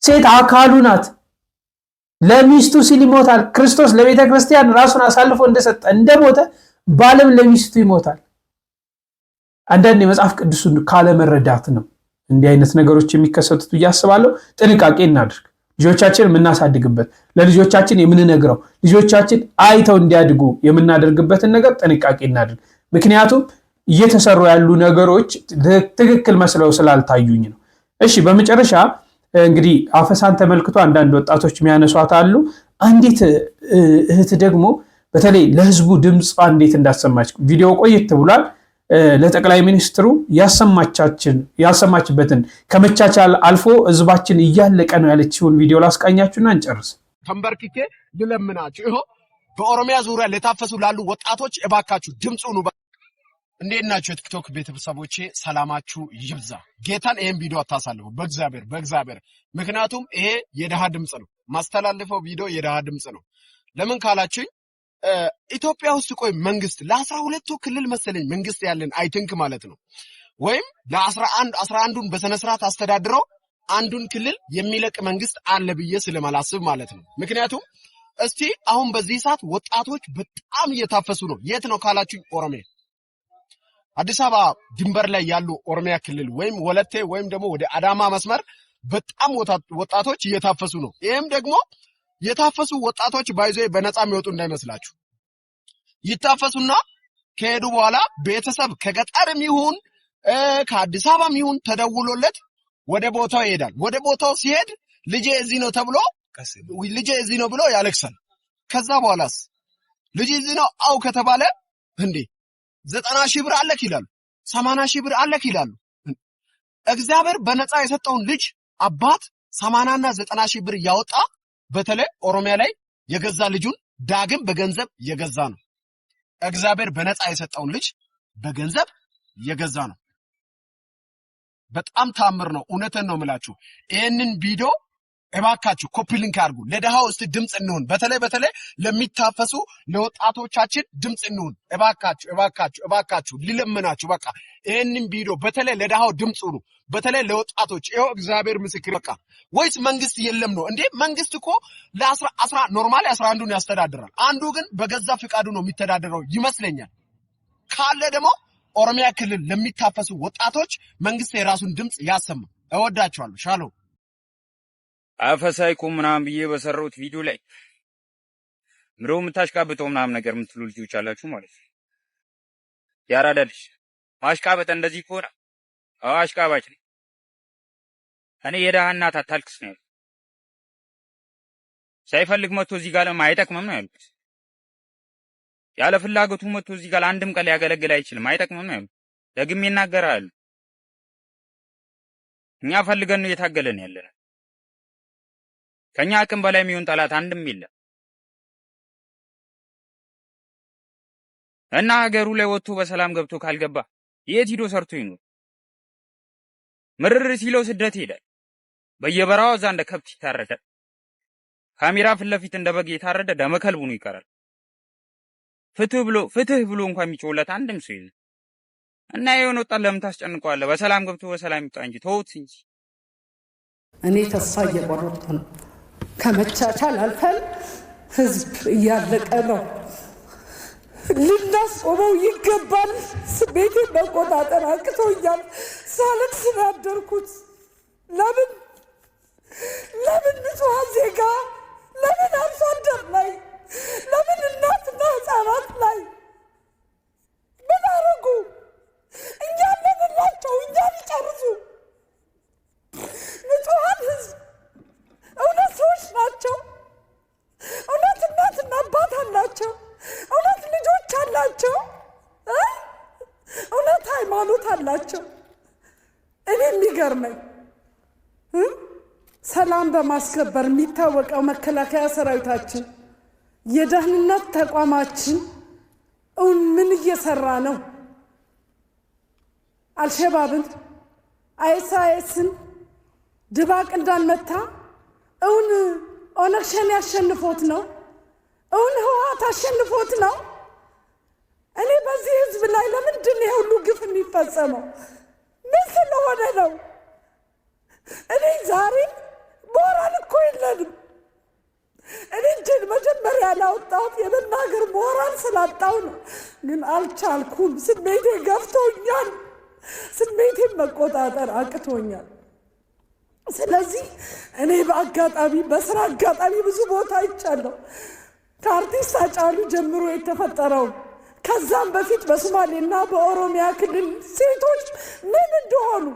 ሴት አካሉ ናት። ለሚስቱ ሲል ይሞታል። ክርስቶስ ለቤተ ክርስቲያን ራሱን አሳልፎ እንደሰጠ እንደሞተ ባለም ለሚስቱ ይሞታል። አንዳንድ የመጽሐፍ ቅዱስን ካለመረዳት ነው እንዲህ አይነት ነገሮች የሚከሰቱት ብዬ አስባለሁ። ጥንቃቄ እናድርግ። ልጆቻችን የምናሳድግበት ለልጆቻችን የምንነግረው ልጆቻችን አይተው እንዲያድጉ የምናደርግበትን ነገር ጥንቃቄ እናድርግ። ምክንያቱም እየተሰሩ ያሉ ነገሮች ትክክል መስለው ስላልታዩኝ ነው። እሺ በመጨረሻ እንግዲህ አፈሳን ተመልክቶ አንዳንድ ወጣቶች የሚያነሷት አሉ። አንዲት እህት ደግሞ በተለይ ለህዝቡ ድምጿ እንዴት እንዳሰማች ቪዲዮ ቆይት ብሏል። ለጠቅላይ ሚኒስትሩ ያሰማችበትን ከመቻቻል አልፎ ህዝባችን እያለቀ ነው ያለችውን ቪዲዮ ላስቃኛችሁና እንጨርስ። ተንበርክኬ ልለምናችሁ ይሄ በኦሮሚያ ዙሪያ ለታፈሱ ላሉ ወጣቶች እባካችሁ ድምጹ ነው። እንዴት ናችሁ የቲክቶክ ቤተሰቦቼ? ሰላማችሁ ይብዛ። ጌታን ይሄን ቪዲዮ አታሳልፉ በእግዚአብሔር። ምክንያቱም ይሄ የደሃ ድምጽ ነው። ማስተላለፈው ቪዲዮ የደሃ ድምጽ ነው። ለምን ካላችሁኝ ኢትዮጵያ ውስጥ ቆይ መንግስት ለ12ቱ ክልል መሰለኝ መንግስት ያለን አይ ቲንክ ማለት ነው። ወይም ለ11ዱን በሰነ ስርዓት አስተዳድረው አንዱን ክልል የሚለቅ መንግስት አለ ብዬ ስለማላስብ ማለት ነው። ምክንያቱም እስቲ አሁን በዚህ ሰዓት ወጣቶች በጣም እየታፈሱ ነው። የት ነው ካላችሁኝ ኦሮሚያ አዲስ አበባ ድንበር ላይ ያሉ ኦሮሚያ ክልል ወይም ወለቴ ወይም ደግሞ ወደ አዳማ መስመር በጣም ወጣቶች እየታፈሱ ነው። ይሄም ደግሞ የታፈሱ ወጣቶች ባይዞ በነፃ የሚወጡ እንዳይመስላችሁ። ይታፈሱና ከሄዱ በኋላ ቤተሰብ ከገጠርም ይሁን ከአዲስ አበባም ይሁን ተደውሎለት ወደ ቦታው ይሄዳል። ወደ ቦታው ሲሄድ ልጄ እዚህ ነው ተብሎ ልጄ እዚህ ነው ብሎ ያለቅሳል። ከዛ በኋላስ ልጄ እዚህ ነው አው ከተባለ እንዴ 90,000 ብር አለክ ይላሉ፣ 80,000 ብር አለክ ይላሉ። እግዚአብሔር በነፃ የሰጠውን ልጅ አባት 80 እና 90,000 ብር ያወጣ በተለይ ኦሮሚያ ላይ የገዛ ልጁን ዳግም በገንዘብ የገዛ ነው። እግዚአብሔር በነፃ የሰጠውን ልጅ በገንዘብ የገዛ ነው። በጣም ታምር ነው። እውነትን ነው የምላችሁ። ይህንን ቪዲዮ እባካችሁ ኮፒ ሊንክ አድርጉ። ለድሃው እስቲ ድምጽ እንሁን። በተለይ ለሚታፈሱ ለወጣቶቻችን ድምጽ እንሁን። እባካችሁ ሊለምናችሁ። በቃ ይህንን ቪዲዮ በተለይ ለድሃው ድምጽ ሁኑ። በተለይ ለወጣቶች ይኸው እግዚአብሔር ምስክር። በቃ ወይስ መንግስት የለም ነው እንዴ? መንግስት እኮ ኖርማሊ 11ዱን ያስተዳድራል። አንዱ ግን በገዛ ፍቃዱ ነው የሚተዳደረው ይመስለኛል። ካለ ደግሞ ኦሮሚያ ክልል ለሚታፈሱ ወጣቶች መንግስት የራሱን ድምጽ ያሰማ። እወዳችኋለሁ። ሻሎም አፈሳይኮ ምናምን ብዬ በሰራሁት ቪዲዮ ላይ ምረው የምታሽቃብጠው ምናምን ነገር የምትሉ ልጆች አላችሁ ማለት ነው። ያራዳ ልጅ ማሽቃበጥ እንደዚህ ከሆነ አሽቃባጭ ነኝ እኔ። የደሃ እናት አታልቅስ ነው ያልኩት። ሳይፈልግ መጥቶ እዚህ ጋር አይጠቅምም ነው ያልኩት። ያለ ፍላጎቱ መጥቶ እዚህ ጋር አንድም ቀን ሊያገለግል አይችልም፣ አይጠቅምም ነው ያልኩት። ደግሜ እናገራለሁ። እኛ ፈልገን ነው እየታገለን ያለነው። ከኛ አቅም በላይ የሚሆን ጠላት አንድም የለም እና ሀገሩ ላይ ወጥቶ በሰላም ገብቶ ካልገባ የት ሂዶ ሰርቶ ይኖር? ምርር ሲለው ስደት ይሄዳል። በየበራው እዛ እንደ ከብት ይታረዳል። ካሜራ ፊት ለፊት እንደ በግ የታረደ ደመከልቡ ነው ይቀራል። ፍትህ ብሎ እንኳን የሚጮህለት አንድም ሰው የለም እና የሆነ ወጣት ለምን ታስጨንቀዋለህ? በሰላም ገብቶ በሰላም ይውጣ እንጂ ተውት እንጂ። እኔ ተስፋ እየቆረጥኩ ነው። ከመቻቻል አልፈን ህዝብ እያለቀ ነው። ልናስቆመው ይገባል። ስሜቴን መቆጣጠር አቅቶኛል። ሳለቅስ ነው ያደርኩት። ለምን ንጹሐን ዜጋ፣ ለምን አርሶ አደር ላይ፣ ለምን እናትና ህፃናት ላይ ምን አደረጉ? እኛን ለምንላቸው? እኛን ይጨርሱ። ንጹሐን ህዝብ እውነት ሰዎች ናቸው። እውነት እናትና አባት አላቸው። እውነት ልጆች አላቸው። እውነት ሃይማኖት አላቸው። እኔ የሚገርመኝ ሰላም በማስከበር የሚታወቀው መከላከያ ሰራዊታችን፣ የደህንነት ተቋማችን ምን እየሰራ ነው? አልሸባብን አይኤስአይኤስን ድባቅ እንዳንመታ ኦነግ ሸኔ ያሸንፎት ነው? ህወሓት አሸንፎት ነው? እኔ በዚህ ህዝብ ላይ ለምንድን ነው ሁሉ ግፍ የሚፈጸመው? ምን ስለሆነ ነው? እኔ ዛሬ ሞራል እኮ የለንም። እኔ እጅን መጀመሪያ ላወጣሁት የመናገር ሞራል ስላጣው ነው፣ ግን አልቻልኩም። ስሜቴ ገፍቶኛል። ስሜቴን መቆጣጠር አቅቶኛል። ስለዚህ እኔ በስራ አጋጣሚ ብዙ ቦታ አይቻለሁ። ከአርቲስት ሃጫሉ ጀምሮ የተፈጠረው፣ ከዛም በፊት በሶማሌና በኦሮሚያ ክልል ሴቶች ምን እንደሆኑ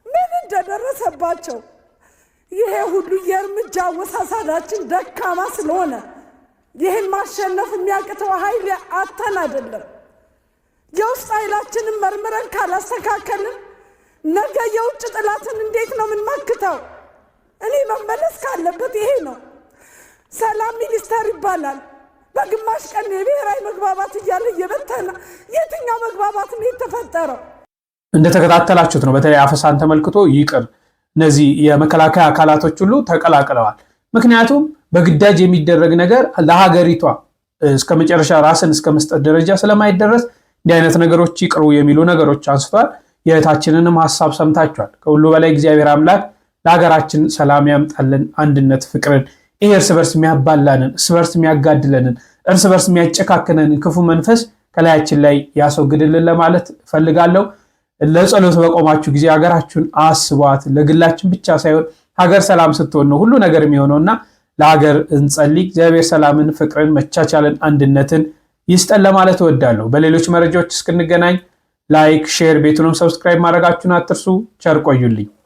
ምን እንደደረሰባቸው፣ ይሄ ሁሉ የእርምጃ አወሳሳዳችን ደካማ ስለሆነ ይህን ማሸነፍ የሚያቅተው ኃይል አተን አይደለም። የውስጥ ኃይላችንን መርምረን ካላስተካከልን ነገ የውጭ ጥላትን እንዴት ነው የምንመክተው? እኔ መመለስ ካለበት ይሄ ነው። ሰላም ሚኒስተር ይባላል። በግማሽ ቀን የብሔራዊ መግባባት እያለ እየበተነ የትኛው መግባባት ነው የተፈጠረው? እንደተከታተላችሁት ነው። በተለይ አፈሳን ተመልክቶ ይቅር እነዚህ የመከላከያ አካላቶች ሁሉ ተቀላቅለዋል። ምክንያቱም በግዳጅ የሚደረግ ነገር ለሀገሪቷ እስከ መጨረሻ ራስን እስከ መስጠት ደረጃ ስለማይደረስ እንዲህ አይነት ነገሮች ይቅሩ የሚሉ ነገሮች አንስቷል። የእህታችንንም ሀሳብ ሰምታችኋል። ከሁሉ በላይ እግዚአብሔር አምላክ ለሀገራችን ሰላም ያምጣልን፣ አንድነት፣ ፍቅርን፣ ይሄ እርስ በርስ የሚያባላንን፣ እርስ በርስ የሚያጋድለንን፣ እርስ በርስ የሚያጨካክነንን ክፉ መንፈስ ከላያችን ላይ ያስወግድልን ለማለት እፈልጋለሁ። ለጸሎት በቆማችሁ ጊዜ ሀገራችሁን አስቧት። ለግላችን ብቻ ሳይሆን ሀገር ሰላም ስትሆን ነው ሁሉ ነገር የሚሆነውና ለሀገር እንጸልይ። እግዚአብሔር ሰላምን፣ ፍቅርን፣ መቻቻልን፣ አንድነትን ይስጠን ለማለት እወዳለሁ። በሌሎች መረጃዎች እስክንገናኝ ላይክ፣ ሼር፣ ቤቱንም ሰብስክራይብ ማድረጋችሁን አትርሱ። ቸር ቆዩልኝ።